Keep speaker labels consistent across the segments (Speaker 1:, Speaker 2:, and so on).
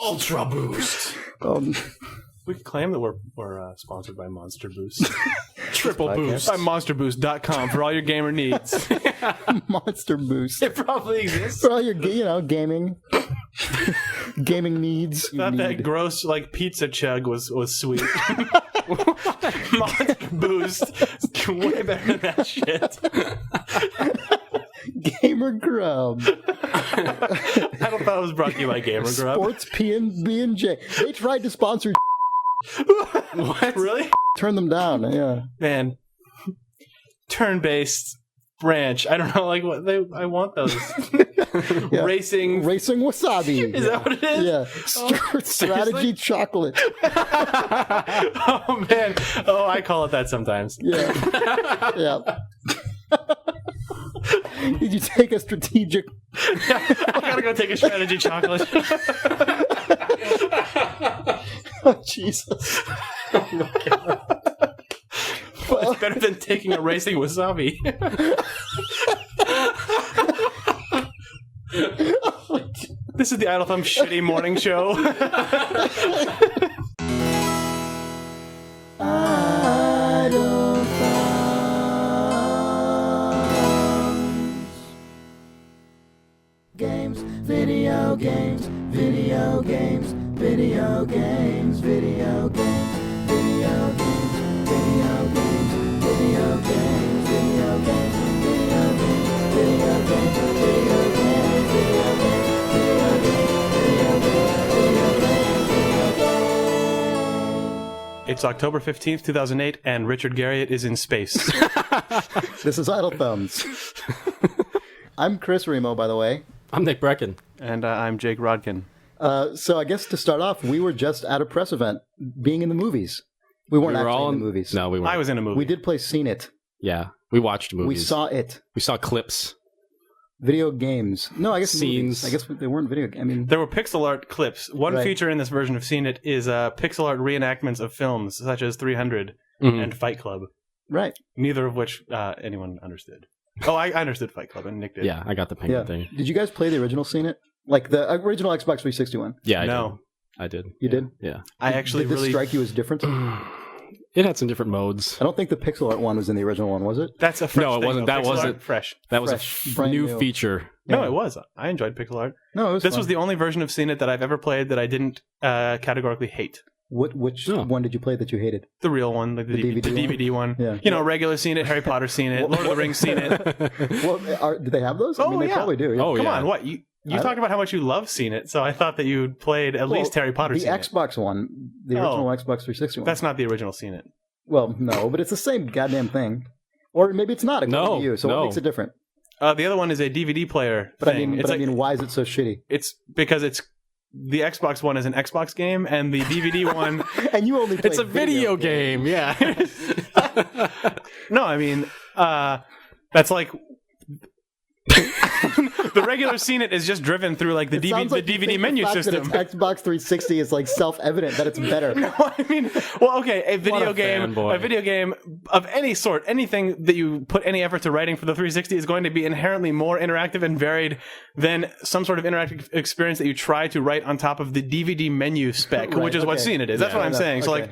Speaker 1: Ultra Boost.
Speaker 2: We can claim that we're sponsored by Monster Boost.
Speaker 1: Triple Boost.
Speaker 2: By monsterboost.com for all your gamer needs.
Speaker 3: Monster Boost.
Speaker 2: It probably exists.
Speaker 3: For all your, gaming needs.
Speaker 2: Thought that gross, pizza chug was sweet. Monster Boost is way better than that shit.
Speaker 3: Gamer Grub.
Speaker 2: I don't thought it was brought to you by Gamer Grub.
Speaker 3: Sports B&J. They tried to sponsor.
Speaker 2: What? Really?
Speaker 3: Turn them down, yeah.
Speaker 2: Man. Turn-based branch. I don't know, I want those.
Speaker 3: Yeah.
Speaker 2: Racing
Speaker 3: Wasabi.
Speaker 2: Is that what it is?
Speaker 3: Yeah. Strategy chocolate.
Speaker 2: Oh, man. Oh, I call it that sometimes.
Speaker 3: Yeah. Yeah. Did you take a strategic...
Speaker 2: I gotta go take a strategy chocolate.
Speaker 3: Oh, Jesus.
Speaker 2: Oh, my God. Well, it's better than taking a racing wasabi. This is the Idle Thumb shitty morning show.
Speaker 3: Idle Thumbs. Games, video games, video games, video games, video games, video games, video games, video games, video games, video games, video games, video games, video games, video games, video games.
Speaker 2: It's October 15th, 2008, and Richard Garriott is in space.
Speaker 3: This is Idle Thumbs. I'm Chris Remo, by the way.
Speaker 1: I'm Nick Brecken.
Speaker 2: And I'm Jake Rodkin.
Speaker 3: So I guess to start off, we were just at a press event, being in the movies. We weren't actually in the movies.
Speaker 1: No, we weren't.
Speaker 2: I was in a movie.
Speaker 3: We did play Seen It.
Speaker 1: Yeah, we watched movies.
Speaker 3: We saw it.
Speaker 1: We saw clips.
Speaker 3: Video games. No, I guess
Speaker 1: Scenes.
Speaker 3: movies. I guess they weren't video games. I mean,
Speaker 2: there were pixel art clips. One
Speaker 3: Right.
Speaker 2: feature in this version of Seen It is pixel art reenactments of films, such as 300 and Fight Club.
Speaker 3: right.
Speaker 2: Neither of which anyone understood. Oh, I understood Fight Club, and Nick did.
Speaker 1: Yeah, I got the penguin thing.
Speaker 3: Did you guys play the original Seen It? Like the original Xbox 360 one?
Speaker 1: Yeah,
Speaker 2: No.
Speaker 1: I did.
Speaker 3: You did?
Speaker 1: Yeah.
Speaker 2: I actually
Speaker 3: Did this
Speaker 2: really...
Speaker 3: strike you as different?
Speaker 1: It had some different modes.
Speaker 3: I don't think the pixel art one was in the original one, was it?
Speaker 2: That's a fresh
Speaker 1: No, it
Speaker 2: thing,
Speaker 1: wasn't.
Speaker 2: though.
Speaker 1: That
Speaker 2: Pixel
Speaker 1: wasn't-
Speaker 2: art, fresh.
Speaker 1: That was
Speaker 3: Fresh,
Speaker 1: a
Speaker 3: brand
Speaker 1: new
Speaker 3: new.
Speaker 1: feature.
Speaker 2: No,
Speaker 3: Yeah.
Speaker 2: it was. I enjoyed pixel art.
Speaker 3: No, it was
Speaker 2: This
Speaker 3: fun.
Speaker 2: was the only version of Seen It that I've ever played that I didn't categorically hate.
Speaker 3: Which
Speaker 1: Oh.
Speaker 3: one did you play that you hated?
Speaker 2: The real one, like the DVD one.
Speaker 3: Yeah.
Speaker 2: You know, regular Seen It, Harry Potter Seen It, Lord of the Rings Seen It.
Speaker 3: Well, do they have those? I
Speaker 2: Oh,
Speaker 3: mean, they
Speaker 2: yeah.
Speaker 3: probably do. Yeah.
Speaker 1: Oh,
Speaker 2: Come
Speaker 1: yeah.
Speaker 2: on, what? You talked about how much you love Seen It, so I thought that you played at least Harry Potter
Speaker 3: The
Speaker 2: Seen It.
Speaker 3: Xbox one, the original Xbox 360 one.
Speaker 2: That's not the original Seen It.
Speaker 3: Well, no, but it's the same goddamn thing. Or maybe it's not, according to you. So what makes it different?
Speaker 2: The other one is a DVD player
Speaker 3: But
Speaker 2: thing.
Speaker 3: I mean, why is it so shitty?
Speaker 2: It's because the Xbox one is an Xbox game, and the DVD one...
Speaker 3: And you only played
Speaker 1: It's a video game. Yeah.
Speaker 2: No, I mean, that's like... The regular Seen It is just driven through like the DVD menu system.
Speaker 3: Xbox 360 is like self-evident that it's better.
Speaker 2: No, I mean, well, okay, a video
Speaker 1: fanboy.
Speaker 2: game of any sort, anything that you put any effort to writing for the 360 is going to be inherently more interactive and varied than some sort of interactive experience that you try to write on top of the DVD menu spec,
Speaker 3: Right,
Speaker 2: which is what
Speaker 3: okay.
Speaker 2: Seen It is. That's
Speaker 1: Yeah,
Speaker 2: what I'm saying. So like,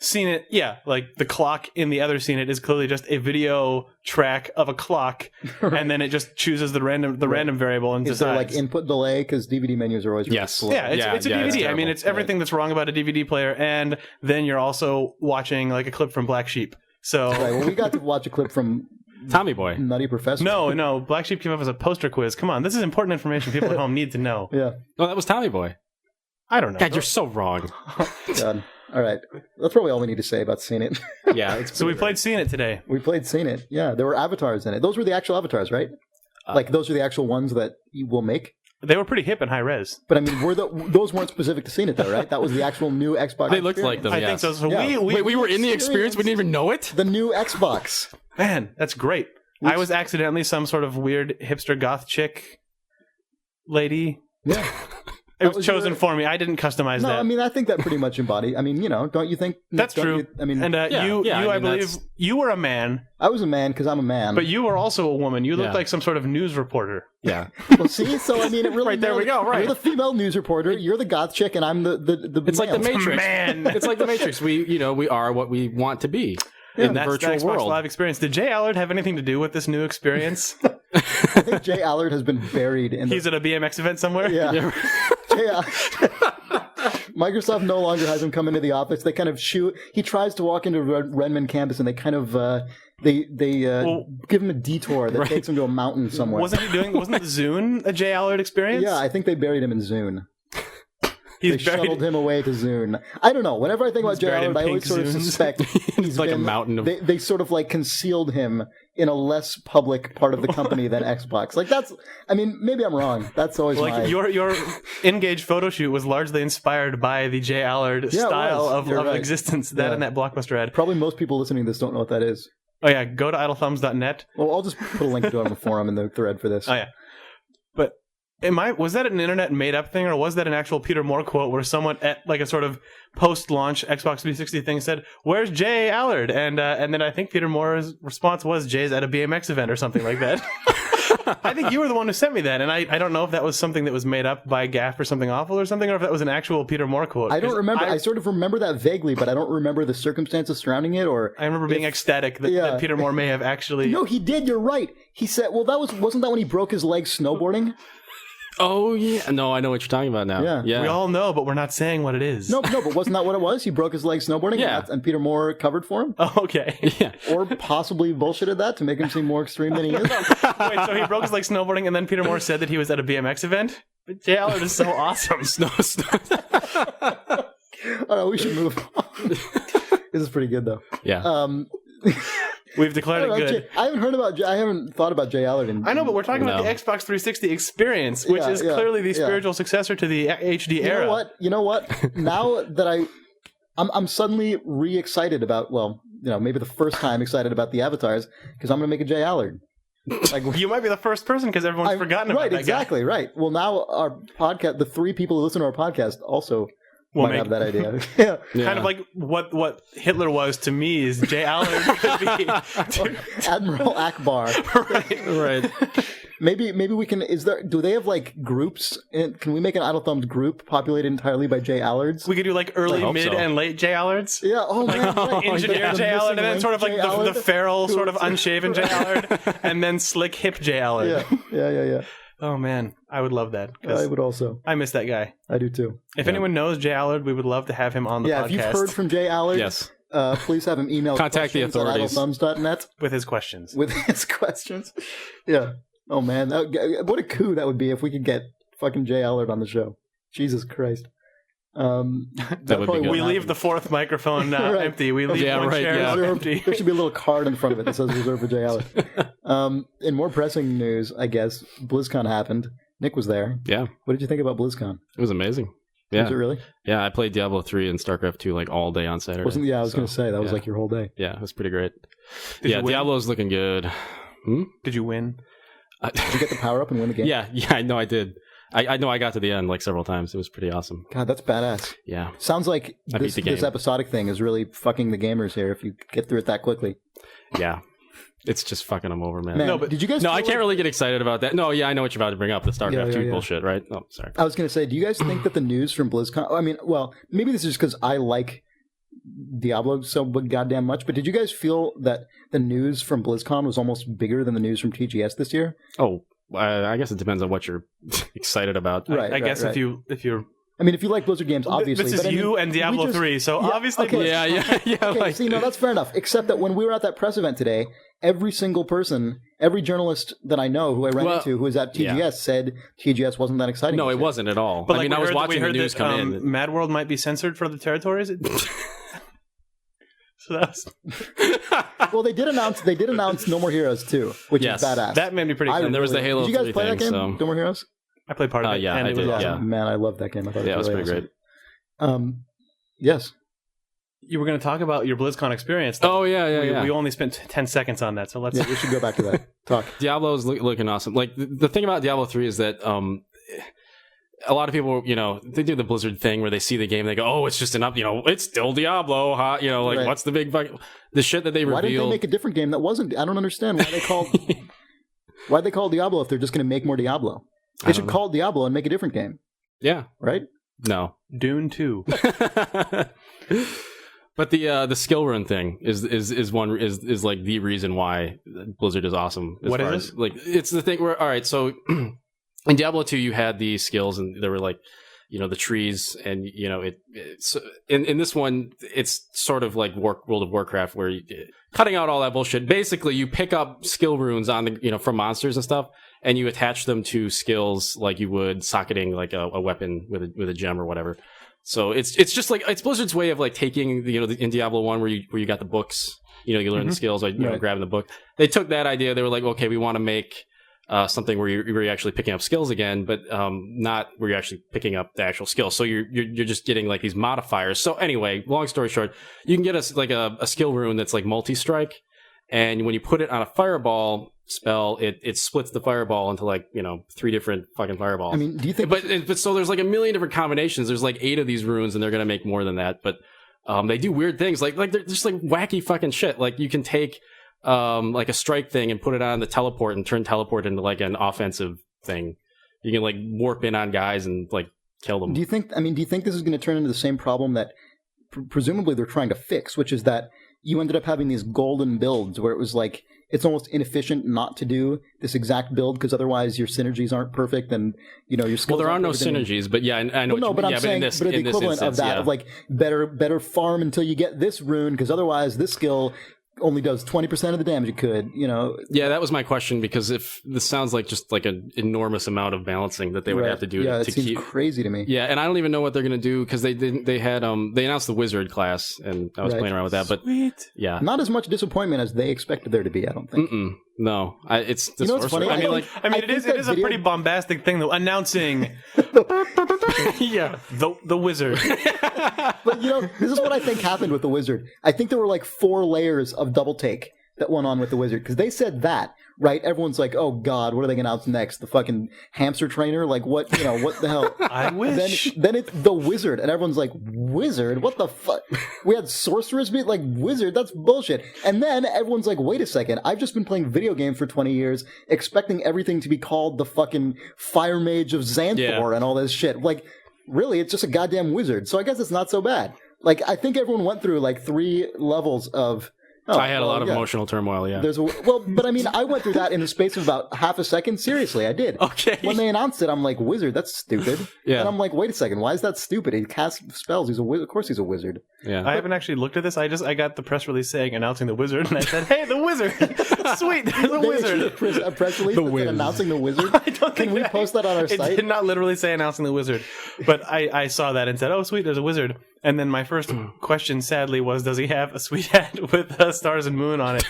Speaker 2: Seen It, yeah, like the clock in the other Seen It is clearly just a video track of a clock, and then it just chooses the random variable and
Speaker 3: Is there like
Speaker 2: decides.
Speaker 3: input delay? Because DVD menus are always really
Speaker 1: Yes.
Speaker 3: slow.
Speaker 2: Yeah, it's a DVD. I
Speaker 1: terrible.
Speaker 2: mean, it's everything that's wrong about a DVD player, and then you're also watching like a clip from Black Sheep. So
Speaker 3: Right, well, we got to watch a clip from
Speaker 1: Tommy Boy.
Speaker 3: Nutty Professor.
Speaker 2: no, Black Sheep came up as a poster quiz. Come on, this is important information people at home need to know.
Speaker 3: Yeah,
Speaker 1: No, that was Tommy Boy.
Speaker 2: I don't know.
Speaker 1: God, you're so wrong.
Speaker 3: God. All right. That's probably all we need to say about Seen It.
Speaker 1: Yeah. It's
Speaker 2: So we played Seen It today.
Speaker 3: We played Seen It. Yeah, there were avatars in it. Those were the actual avatars, right? Like, those are the actual ones that you will make?
Speaker 2: They were pretty hip and high res.
Speaker 3: But, I mean, those weren't specific to Seen It, though, right? That was the actual new Xbox
Speaker 1: They looked like them.
Speaker 2: I think so. So
Speaker 3: Yeah.
Speaker 1: we were in the experience. We didn't even know it.
Speaker 3: The new Xbox.
Speaker 2: Man, that's great. I was accidentally some sort of weird hipster goth chick lady.
Speaker 3: Yeah.
Speaker 2: It was chosen for me. I didn't customize
Speaker 4: No,
Speaker 2: that.
Speaker 4: I mean, I think that pretty much embodied. I mean, don't you think?
Speaker 2: That's
Speaker 4: don't
Speaker 2: true.
Speaker 4: You, I mean,
Speaker 2: and I believe
Speaker 1: that's...
Speaker 2: you were a man.
Speaker 4: I was a man because I'm a man.
Speaker 2: But you were also a woman. You looked like some sort of news reporter.
Speaker 1: Yeah.
Speaker 4: Well, see, so I mean, it really
Speaker 1: Right, there we go, right.
Speaker 4: You're the female news reporter. You're the goth chick, and I'm the
Speaker 1: It's like the
Speaker 4: male.
Speaker 1: Matrix.
Speaker 2: Man.
Speaker 1: It's like the Matrix. We are what we want to be in the
Speaker 2: That's
Speaker 1: virtual
Speaker 2: the Xbox
Speaker 1: world.
Speaker 2: Live experience. Did Jay Allard have anything to do with this new experience?
Speaker 4: I think Jay Allard has been buried in.
Speaker 2: He's at a BMX event somewhere.
Speaker 4: Yeah. Microsoft no longer has him come into the office. They kind of shoot. He tries to walk into Redmond campus, and they kind of they give him a detour that takes him to a mountain somewhere.
Speaker 2: Wasn't the Zune a Jay Allard experience?
Speaker 4: Yeah, I think they buried him in Zune.
Speaker 2: He's
Speaker 4: They shuttled him away to Zune. I don't know. Whenever I think about Jay
Speaker 2: buried in
Speaker 4: Allard, I always
Speaker 2: pink
Speaker 4: sort of
Speaker 2: Zunes.
Speaker 4: suspect
Speaker 1: It's like a mountain of...
Speaker 4: They sort of like concealed him in a less public part of the company than Xbox. Like that's. I mean, maybe I'm wrong. That's always
Speaker 2: Like your Engage photo shoot was largely inspired by the Jay Allard style of
Speaker 4: right.
Speaker 2: existence. That and that Blockbuster ad.
Speaker 4: Probably most people listening to this don't know what that is.
Speaker 2: Oh yeah, go to idlethumbs.net.
Speaker 4: Well, I'll just put a link to it on the forum in the thread for this.
Speaker 2: Oh yeah, but was that an internet made up thing, or was that an actual Peter Moore quote where someone at like a sort of post-launch Xbox 360 thing said, "Where's Jay Allard?" And then I think Peter Moore's response was, "Jay's at a BMX event" or something like that. I think you were the one who sent me that, and I don't know if that was something that was made up by Gaff or something awful or something, or if that was an actual Peter Moore quote.
Speaker 4: I don't remember. I sort of remember that vaguely, but I don't remember the circumstances surrounding it. Or
Speaker 2: I remember being ecstatic that Peter Moore may have actually.
Speaker 4: No, he did. You're right. He said, "Well, wasn't that when he broke his leg snowboarding?"
Speaker 1: Oh, yeah. No, I know what you're talking about now.
Speaker 4: Yeah.
Speaker 2: We all know, but we're not saying what it is.
Speaker 4: No, but wasn't that what it was? He broke his leg snowboarding,
Speaker 1: Yeah.
Speaker 4: and Peter Moore covered for him,
Speaker 2: Oh, okay.
Speaker 1: Yeah.
Speaker 4: or possibly bullshitted that to make him seem more extreme than he is.
Speaker 2: Wait, so he broke his leg snowboarding, and then Peter Moore said that he was at a BMX event? But Jay Allard is so awesome.
Speaker 1: Snow.
Speaker 4: Oh, we should move on. This is pretty good, though.
Speaker 1: Yeah.
Speaker 2: We've declared it good.
Speaker 4: I haven't thought about Jay Allard.
Speaker 2: I know, but we're talking about the Xbox 360 experience, which is clearly the spiritual successor to the HD era.
Speaker 4: You know what? Now that I'm suddenly re-excited about, maybe the first time excited about the avatars, because I'm going to make a Jay Allard. Like,
Speaker 2: you might be the first person because everyone's forgotten about that
Speaker 4: exactly,
Speaker 2: guy.
Speaker 4: right. Well, now our podcast, the 3 people who listen to our podcast also might have that idea.
Speaker 2: Yeah. Kind of like what Hitler was to me is Jay Allard could be
Speaker 4: Admiral Akbar.
Speaker 1: Right.
Speaker 4: Maybe we can. Do they have like groups? Can we make an Idle Thumbs group populated entirely by Jay Allards?
Speaker 2: We could do like early,
Speaker 1: hope
Speaker 2: mid,
Speaker 1: so.
Speaker 2: and late Jay Allards.
Speaker 4: Yeah. Oh man. Right.
Speaker 2: Engineer
Speaker 4: The
Speaker 2: Jay Allard, and then
Speaker 4: missing
Speaker 2: sort of like
Speaker 4: link Jay
Speaker 2: the
Speaker 4: Allard.
Speaker 2: feral, sort of unshaven Jay Allard, and then slick hip Jay Allard.
Speaker 4: Yeah.
Speaker 2: Oh man, I would love that.
Speaker 4: I would also.
Speaker 2: I miss that guy.
Speaker 4: I do too.
Speaker 2: If anyone knows Jay Allard, we would love to have him on the podcast.
Speaker 4: If you've heard from Jay Allard,
Speaker 1: Yes.
Speaker 4: Please have him email
Speaker 1: Contact the authorities.
Speaker 4: at idlethumbs.net
Speaker 2: with his questions.
Speaker 4: with his questions. Yeah. Oh man, what a coup that would be if we could get fucking Jay Allard on the show. Jesus Christ.
Speaker 1: That would be good.
Speaker 2: We leave the 4th microphone
Speaker 4: Right.
Speaker 2: empty. We leave one chair empty.
Speaker 4: There should be a little card in front of it that says reserved for Jay Allard. In more pressing news, I guess, BlizzCon happened. Nick was there.
Speaker 1: Yeah.
Speaker 4: What did you think about BlizzCon?
Speaker 1: It was amazing. Yeah.
Speaker 4: Was it really?
Speaker 1: Yeah, I played Diablo 3 and StarCraft II like all day on Saturday.
Speaker 4: I was going to say, that was like your whole day.
Speaker 1: Yeah, it was pretty great.
Speaker 2: Did you win?
Speaker 1: Diablo's looking good.
Speaker 2: Did you win?
Speaker 4: Did you get the power up and win the game?
Speaker 1: Yeah, I know I did. I know I got to the end like several times. It was pretty awesome.
Speaker 4: God, that's badass.
Speaker 1: Yeah.
Speaker 4: Sounds like
Speaker 1: I beat
Speaker 4: this
Speaker 1: the game.
Speaker 4: episodic thing is really fucking the gamers here if you get through it that quickly.
Speaker 1: Yeah. It's just fucking them over, man.
Speaker 4: Man, did you guys?
Speaker 1: No, I can't really get excited about that. No, yeah, I know what you're about to bring up, the StarCraft 2 bullshit, right? Oh, sorry.
Speaker 4: I was going to say, do you guys think that the news from BlizzCon... I mean, well, maybe this is just because I like Diablo so goddamn much, but did you guys feel that the news from BlizzCon was almost bigger than the news from TGS this year?
Speaker 1: Oh, I guess it depends on what you're excited about.
Speaker 4: Right.
Speaker 2: I guess if you're...
Speaker 4: I mean, if you like Blizzard games, obviously.
Speaker 2: This is you and Diablo 3, so obviously...
Speaker 4: Okay.
Speaker 1: Yeah.
Speaker 4: Okay,
Speaker 1: like,
Speaker 4: see, no, that's fair enough. Except that when we were at that press event today, every single person, every journalist that I know who I ran into who was at TGS said TGS wasn't that exciting.
Speaker 1: no, it wasn't at all.
Speaker 2: But
Speaker 1: I mean, I was watching the news come in.
Speaker 2: Mad World might be censored for the territories. So that's...
Speaker 4: Well, they did announce No More Heroes too, which is badass.
Speaker 2: That made me pretty excited.
Speaker 1: And there was the Halo 3
Speaker 4: Did you guys play that game,
Speaker 1: so...
Speaker 4: No More Heroes?
Speaker 2: I played part of it.
Speaker 1: Yeah,
Speaker 2: and
Speaker 1: I
Speaker 2: it was
Speaker 1: did,
Speaker 2: awesome.
Speaker 1: yeah.
Speaker 4: Man, I love that game. I thought
Speaker 1: it was
Speaker 4: really
Speaker 1: pretty
Speaker 4: awesome.
Speaker 1: great.
Speaker 4: Yes.
Speaker 2: You were going to talk about your BlizzCon experience.
Speaker 1: Oh, yeah.
Speaker 2: We only spent 10 seconds on that, so let's...
Speaker 4: Yeah, we should go back to that. Talk.
Speaker 1: Diablo's looking awesome. Like, the thing about Diablo 3 is that a lot of people, they do the Blizzard thing where they see the game, they go, "Oh, it's just it's still Diablo, huh?"
Speaker 4: Right.
Speaker 1: What's the big the shit that they revealed?
Speaker 4: Why didn't they make a different game that wasn't? I don't understand why they call Diablo if they're just going to make more Diablo. They should call it Diablo and make a different game.
Speaker 1: Yeah.
Speaker 4: Right?
Speaker 1: No.
Speaker 2: Dune 2.
Speaker 1: But the skill rune thing is like the reason why Blizzard is awesome.
Speaker 2: What is
Speaker 1: as, like, it's the thing where, all right, so in Diablo 2 you had the skills and there were like, the trees, and it's in this one it's sort of like World of Warcraft where cutting out all that bullshit. Basically, you pick up skill runes on the from monsters and stuff, and you attach them to skills like you would socketing like a weapon with a gem or whatever. So it's just like it's Blizzard's way of like taking in Diablo 1 where you got the books, you learn the skills like grabbing the book. They took that idea. They were like, okay, we want to make something where you're actually picking up skills again, but not where you're actually picking up the actual skills. So you're just getting like these modifiers. So anyway, long story short, you can get a skill rune that's like multi-strike, and when you put it on a fireball spell, it splits the fireball into like 3 different fucking fireballs.
Speaker 4: I mean, do you think?
Speaker 1: But so there's like a million different combinations. There's like 8 of these runes, and they're gonna make more than that. But they do weird things like they're just like wacky fucking shit. Like you can take like a strike thing and put it on the teleport and turn teleport into like an offensive thing. You can like warp in on guys and like kill them.
Speaker 4: Do you think this is going to turn into the same problem that presumably they're trying to fix, which is that you ended up having these golden builds where it was like it's almost inefficient not to do this exact build because otherwise your synergies aren't perfect and your skills.
Speaker 1: Well, there are no synergies, but yeah, I know.
Speaker 4: Well, no, but I'm saying, but the equivalent of that of like better farm until you get this rune because otherwise this skill only does 20% of the damage it could,
Speaker 1: Yeah, that was my question, because if this sounds like just like an enormous amount of balancing that they would have to do
Speaker 4: it
Speaker 1: to
Speaker 4: seems
Speaker 1: keep
Speaker 4: crazy to me.
Speaker 1: Yeah, and I don't even know what they're going to do because they announced the wizard class and I was playing around with that, but yeah.
Speaker 4: Not as much disappointment as they expected there to be, I don't think.
Speaker 1: No, it's the
Speaker 4: what's funny?
Speaker 2: It is a pretty bombastic thing though, announcing the wizard.
Speaker 4: But this is what I think happened with the wizard. I think there were like 4 layers of double take that went on with the wizard because they said that, right? Everyone's like, "Oh God, what are they going to announce next? The fucking hamster trainer? Like what? What the hell?"
Speaker 2: I wish.
Speaker 4: Then it's the wizard, and everyone's like, "Wizard? What the fuck?" We had sorceress be like wizard. That's bullshit. And then everyone's like, "Wait a second! I've just been playing video games for 20 years, expecting everything to be called the fucking Fire Mage of Xanthor and all this shit. Like, really, it's just a goddamn wizard. So I guess it's not so bad. Like, I think everyone went through like 3 levels of."
Speaker 1: I had a lot of emotional turmoil, yeah.
Speaker 4: But I mean, I went through that in the space of about half a second. Seriously, I did.
Speaker 1: Okay.
Speaker 4: When they announced it, I'm like, wizard, that's stupid.
Speaker 1: Yeah.
Speaker 4: And I'm like, wait a second, why is that stupid? He casts spells. He's a wizard. Of course he's a wizard.
Speaker 1: Yeah.
Speaker 2: I haven't actually looked at this. I got the press release announcing the wizard, and I said, hey, the wizard. Sweet, there's a wizard.
Speaker 4: A press release that said announcing the wizard? Can we post that on our site?
Speaker 2: It did not literally say announcing the wizard. But I saw that and said, oh, sweet, there's a wizard. And then my first question, sadly, was, does he have a sweet hat with stars and moon on it?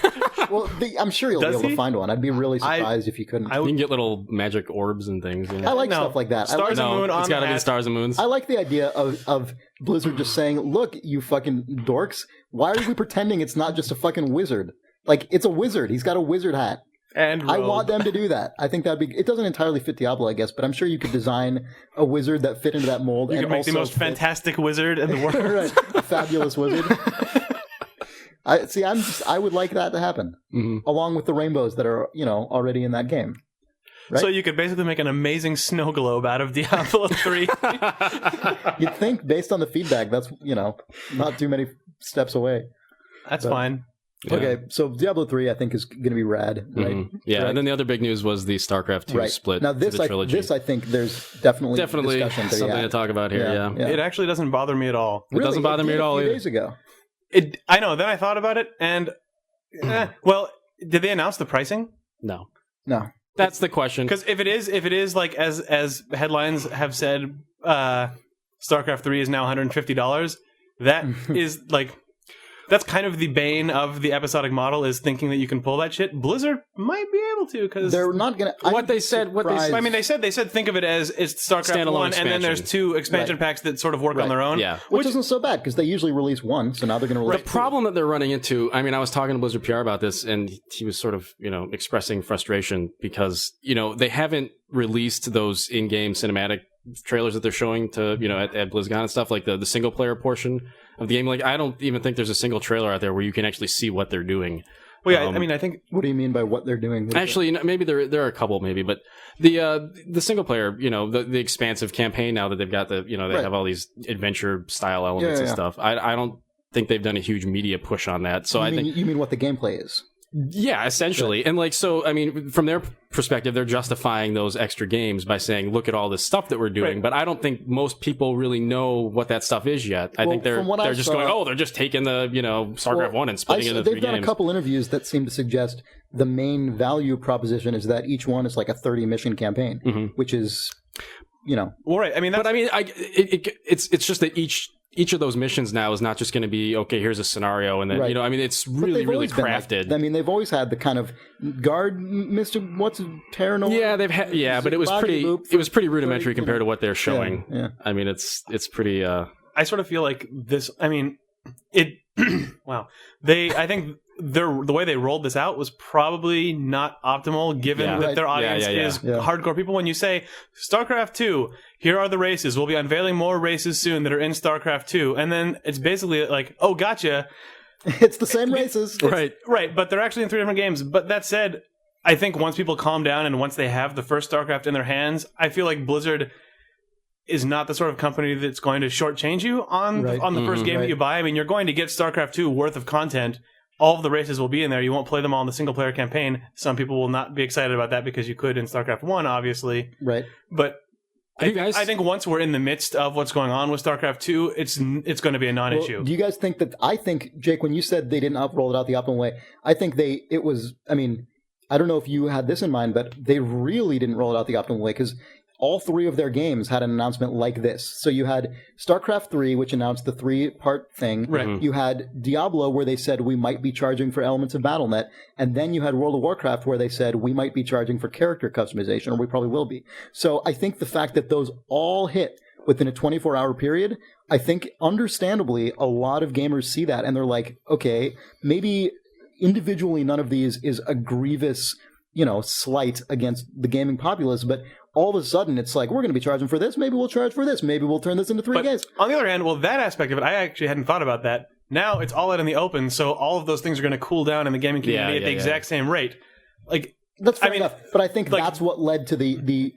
Speaker 4: Well, I'm sure you'll be able to find one. I'd be really surprised if you couldn't.
Speaker 1: You can get little magic orbs and things. You know?
Speaker 4: I like stuff like that.
Speaker 2: Stars and moon on
Speaker 1: it's got to be stars and moons.
Speaker 4: I like the idea of Blizzard just saying, look, you fucking dorks, why are we pretending it's not just a fucking wizard? Like, it's a wizard. He's got a wizard hat.
Speaker 2: And
Speaker 4: I want them to do that. I think that'd be. It doesn't entirely fit Diablo, I guess, but I'm sure you could design a wizard that fit into that mold.
Speaker 2: You can make the most fantastic wizard in the world.
Speaker 4: Right. A fabulous wizard. I would like that to happen, along with the rainbows that are already in that game. Right?
Speaker 2: So you could basically make an amazing snow globe out of Diablo 3.
Speaker 4: You'd think, based on the feedback, that's not too many steps away.
Speaker 2: That's fine.
Speaker 1: Yeah.
Speaker 4: Okay, so Diablo 3 I think is going to be rad, right?
Speaker 1: Yeah,
Speaker 4: right.
Speaker 1: And then the other big news was the StarCraft II split.
Speaker 4: Now this,
Speaker 1: to the trilogy.
Speaker 4: I think there's definitely discussion to
Speaker 1: something to talk about here. Yeah.
Speaker 2: It actually doesn't bother me at all.
Speaker 1: It doesn't bother me at all
Speaker 4: a few
Speaker 1: either.
Speaker 4: days ago.
Speaker 2: I know. Then I thought about it, and well, did they announce the pricing?
Speaker 1: No. That's the question.
Speaker 2: Because if it is like as headlines have said, StarCraft 3 is now $150. That is like. That's kind of the bane of the episodic model, is thinking that you can pull that shit. Blizzard might be able to, because
Speaker 4: they're not going to.
Speaker 2: They said think of it as it's StarCraft
Speaker 1: Standalone
Speaker 2: 1,
Speaker 1: expansion.
Speaker 2: and then there's 2 expansion packs that sort of work on their own.
Speaker 1: Yeah.
Speaker 4: Which isn't so bad, because they usually release 1, so now they're going to release
Speaker 1: The problem that they're running into, I mean, I was talking to Blizzard PR about this, and he was sort of, expressing frustration because, they haven't released those in-game cinematic trailers that they're showing to at BlizzCon and stuff, like the single player portion of the game. Like, I don't even think there's a single trailer out there where you can actually see what they're doing.
Speaker 2: Well, yeah, I mean, I think.
Speaker 4: What do you mean by what they're doing?
Speaker 1: Actually, maybe there are a couple, maybe, but the single player, the expansive campaign now that they've got they have all these adventure style elements and stuff. I don't think they've done a huge media push on that. So
Speaker 4: you mean what the gameplay is?
Speaker 1: Yeah, essentially. Right. And like, so, I mean, from their perspective, they're justifying those extra games by saying, look at all this stuff that we're doing. Right. But I don't think most people really know what that stuff is yet. I think they're just going, they're just taking the, StarCraft 1 and splitting it into 3 games.
Speaker 4: They've done a couple interviews that seem to suggest the main value proposition is that each one is like a 30 mission campaign, which is,
Speaker 2: Well, right. I mean,
Speaker 1: it's just that each of those missions now is not just going to be, okay, here's a scenario, and then, I mean, it's really, really crafted.
Speaker 4: I mean, they've always had the kind of guard, Mr. What's Terranor?
Speaker 1: Yeah, they've had, but it was pretty rudimentary compared to what they're showing. Yeah. I mean, it's pretty,
Speaker 2: I sort of feel like this, I mean, wow. I think the way they rolled this out was probably not optimal, given that their audience is hardcore people. When you say StarCraft II, here are the races, we'll be unveiling more races soon that are in StarCraft II, and then it's basically like, oh, gotcha.
Speaker 4: It's the same races.
Speaker 2: Right, but they're actually in 3 different games. But that said, I think once people calm down and once they have the first StarCraft in their hands, I feel like Blizzard is not the sort of company that's going to shortchange you on the first game that you buy. I mean, you're going to get StarCraft II worth of content. All of the races will be in there. You won't play them all in the single-player campaign. Some people will not be excited about that because you could in StarCraft 1, obviously.
Speaker 4: Right.
Speaker 2: But I think once we're in the midst of what's going on with StarCraft 2, it's going to be a non-issue.
Speaker 4: Well, do you guys think that... I think, Jake, when you said they didn't roll it out the optimal way, I think it was... I mean, I don't know if you had this in mind, but they really didn't roll it out the optimal way because all 3 of their games had an announcement like this. So you had StarCraft 3, which announced the 3-part thing.
Speaker 2: Right.
Speaker 4: You had Diablo, where they said we might be charging for elements of BattleNet. And then you had World of Warcraft, where they said we might be charging for character customization, or we probably will be. So I think the fact that those all hit within a 24-hour period, I think understandably a lot of gamers see that and they're like, okay, maybe individually none of these is a grievous, slight against the gaming populace, but all of a sudden it's like, we're going to be charging for this, maybe we'll charge for this, maybe we'll turn this into 3 games.
Speaker 2: On the other hand, that aspect of it, I actually hadn't thought about that. Now it's all out in the open, so all of those things are going to cool down in the gaming community at the exact same rate. Like,
Speaker 4: that's fair enough, but I think that's what led to the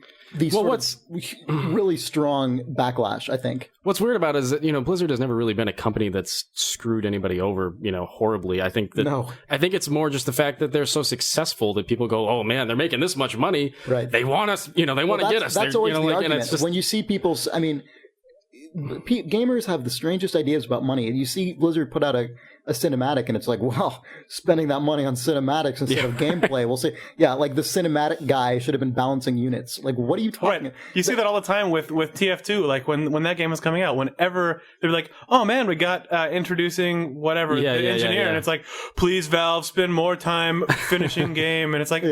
Speaker 4: really strong backlash, I think.
Speaker 1: What's weird about it is that, Blizzard has never really been a company that's screwed anybody over, horribly. I think it's more just the fact that they're so successful that people go, oh man, they're making this much money.
Speaker 4: Right.
Speaker 1: They want us, they want to get us.
Speaker 4: That's always the argument. It's just... When you see people, I mean, gamers have the strangest ideas about money. And you see Blizzard put out a cinematic and it's like, well, spending that money on cinematics instead of gameplay. We'll say, like the cinematic guy should have been balancing units. Like, what are you talking about?
Speaker 2: You see that all the time with TF2, like when that game was coming out, whenever they're like, oh man, we got introducing whatever, the engineer, and it's like, please Valve, spend more time finishing game, and it's like,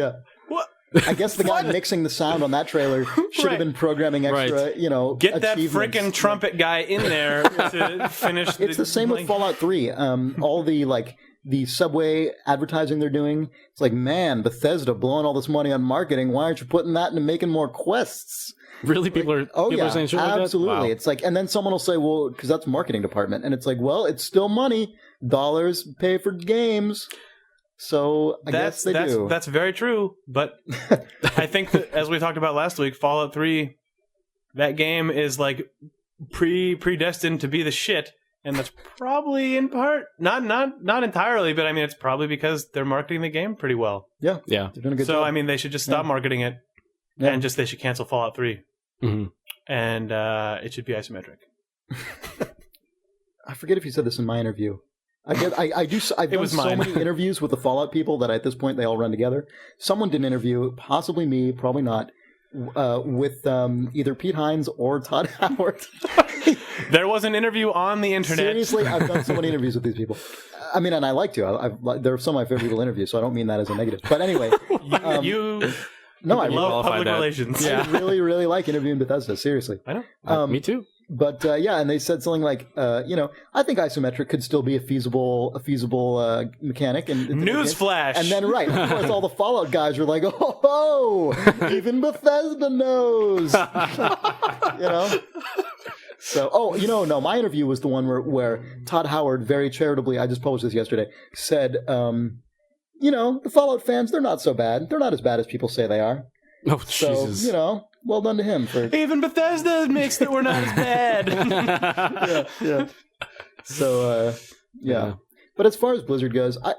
Speaker 2: what?
Speaker 4: I guess the guy mixing the sound on that trailer should have been programming extra,
Speaker 2: get that freaking trumpet guy in there to finish.
Speaker 4: It's the same with Fallout 3. All the Subway advertising they're doing. It's like, man, Bethesda blowing all this money on marketing. Why aren't you putting that into making more quests?
Speaker 1: Really? People are saying shit like that?
Speaker 4: Absolutely. Wow. It's like, and then someone will say, well, because that's marketing department. And it's like, well, it's still money. Dollars pay for games. So I guess they do.
Speaker 2: That's very true. But I think that, as we talked about last week, Fallout 3, that game is like predestined to be the shit. And that's probably in part, not entirely, but I mean, it's probably because they're marketing the game pretty well.
Speaker 4: Yeah. They're doing a good job.
Speaker 2: I mean, they should just stop marketing it and they should cancel Fallout 3.
Speaker 1: Mm-hmm.
Speaker 2: And it should be isometric.
Speaker 4: I forget if you said this in my interview. I've done so many interviews with the Fallout people that at this point they all run together. Someone did an interview, possibly me, probably not, with either Pete Hines or Todd Howard.
Speaker 2: There was an interview on the internet.
Speaker 4: Seriously, I've done so many interviews with these people. I mean, and I like to. They're some of my favorite people to interview, so I don't mean that as a negative. But anyway, No, I
Speaker 2: love public
Speaker 1: that.
Speaker 2: relations.
Speaker 4: I really, really like interviewing Bethesda. Seriously.
Speaker 2: I know.
Speaker 1: Me too.
Speaker 4: But yeah, and they said something like, I think isometric could still be a feasible mechanic. And
Speaker 2: Newsflash.
Speaker 4: And then of course, all the Fallout guys were like, "Oh, even Bethesda knows." So, no, my interview was the one where Todd Howard, very charitably, I just published this yesterday, said, the Fallout fans, they're not so bad. They're not as bad as people say they are.
Speaker 1: Oh,
Speaker 4: So,
Speaker 1: Jesus.
Speaker 4: well done to him for
Speaker 2: Even Bethesda admits that we're not as bad.
Speaker 4: yeah. So, yeah. But as far as Blizzard goes, I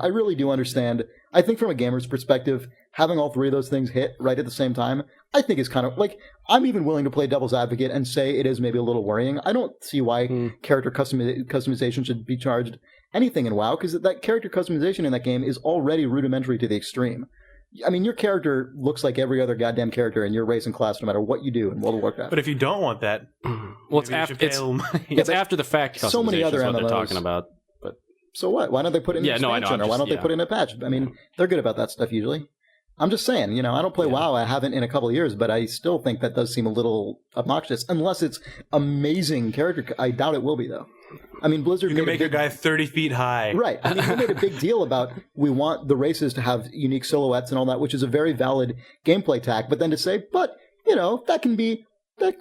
Speaker 4: really do understand. I think from a gamer's perspective, having all three of those things hit right at the same time, I think is kind of like, I'm even willing to play devil's advocate and say it is maybe a little worrying. I don't see why character customization should be charged anything in WoW, because that character customization in that game is already rudimentary to the extreme. I mean, your character looks like every other goddamn character in your race and class, no matter what you do in World of Warcraft.
Speaker 2: But if you don't want that,
Speaker 1: Well, it's after the fact.
Speaker 4: So many other
Speaker 1: customization is what
Speaker 4: MMOs.
Speaker 1: they're talking about. But
Speaker 4: So what? Why don't they put it in an
Speaker 1: Yeah, no, I know,
Speaker 4: expansion,
Speaker 1: I'm
Speaker 4: or why
Speaker 1: just-
Speaker 4: don't they put it in a patch? I mean, they're good about that stuff usually. I'm just saying, I don't play WoW. I haven't in a couple of years, but I still think that does seem a little obnoxious, unless it's amazing character. I doubt it will be, though. I mean, Blizzard
Speaker 2: you
Speaker 4: made
Speaker 2: can make
Speaker 4: a
Speaker 2: your
Speaker 4: big,
Speaker 2: guy 30 feet high.
Speaker 4: right. I mean, they made a big deal about we want the races to have unique silhouettes and all that, which is a very valid gameplay tack. But then to say, that can be.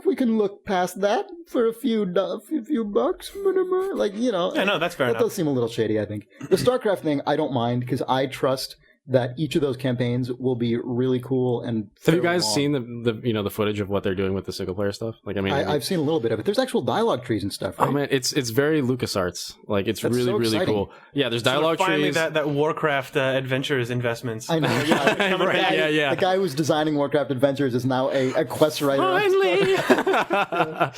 Speaker 4: We can look past that for a few bucks, like
Speaker 2: Yeah, no, that's fair
Speaker 4: that
Speaker 2: enough.
Speaker 4: does seem a little shady. I think the StarCraft thing, I don't mind because I trust that each of those campaigns will be really cool. And
Speaker 1: have you guys
Speaker 4: long.
Speaker 1: seen the footage of what they're doing with the single player stuff? Like, I mean,
Speaker 4: I've seen a little bit of it. There's actual dialogue trees and stuff. Right?
Speaker 1: oh man, it's very LucasArts. Like, it's
Speaker 4: That's
Speaker 1: really
Speaker 4: so
Speaker 1: really
Speaker 4: exciting.
Speaker 1: cool. Yeah, there's
Speaker 2: So
Speaker 1: dialogue
Speaker 2: finally,
Speaker 1: trees.
Speaker 2: that Warcraft Adventures investments.
Speaker 4: I know. Yeah,
Speaker 2: Coming
Speaker 1: Right,
Speaker 2: back.
Speaker 1: yeah.
Speaker 4: The guy who's designing Warcraft Adventures is now a quest writer.
Speaker 1: Finally.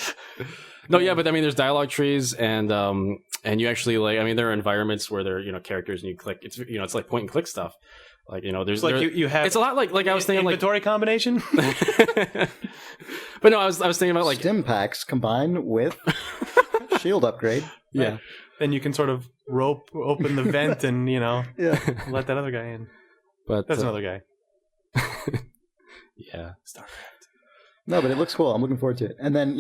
Speaker 1: No, yeah, but I mean, there's dialogue trees, and you actually there are environments where there are characters, and you click. It's it's like point and click stuff. Like there's
Speaker 2: It's like you have.
Speaker 1: It's a lot like I was thinking
Speaker 2: inventory combination.
Speaker 1: But no, I was thinking about like
Speaker 4: Stim packs combined with shield upgrade.
Speaker 1: yeah.
Speaker 2: Then you can sort of rope open the vent and
Speaker 4: Yeah.
Speaker 2: let that other guy in.
Speaker 1: But
Speaker 2: That's another guy.
Speaker 1: yeah.
Speaker 2: StarCraft.
Speaker 4: No, but it looks cool. I'm looking forward to it. And then,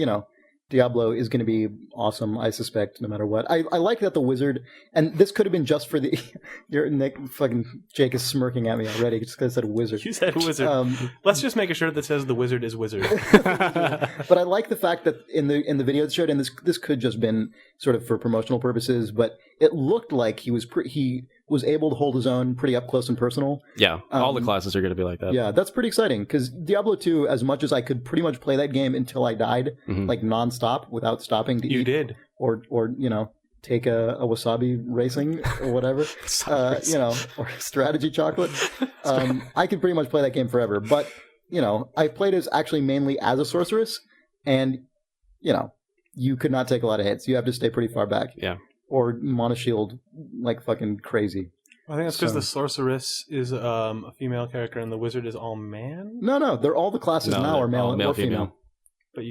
Speaker 4: Diablo is going to be awesome, I suspect, no matter what. I like that the wizard, and this could have been just for the... Jake is smirking at me already just because I said wizard.
Speaker 2: You said wizard. Let's just make a shirt that says the wizard is wizard.
Speaker 4: But I like the fact that in the video it showed, and this could just been sort of for promotional purposes, but it looked like he was able to hold his own pretty up close and personal.
Speaker 1: Yeah, all the classes are going to be like that.
Speaker 4: Yeah, that's pretty exciting because Diablo II, as much as I could pretty much play that game until I died, like nonstop without stopping to
Speaker 2: You
Speaker 4: eat
Speaker 2: did.
Speaker 4: or take a wasabi racing or whatever, or strategy chocolate. I could pretty much play that game forever. But I played as actually mainly as a sorceress, and you could not take a lot of hits. You have to stay pretty far back.
Speaker 1: Yeah.
Speaker 4: Or monoshield like fucking crazy.
Speaker 2: I think that's because
Speaker 4: So-
Speaker 2: the sorceress is a female character and the wizard is all man.
Speaker 4: No, they're all the classes
Speaker 1: No,
Speaker 4: now
Speaker 1: they're
Speaker 4: are male
Speaker 1: all male,
Speaker 4: or female.
Speaker 2: But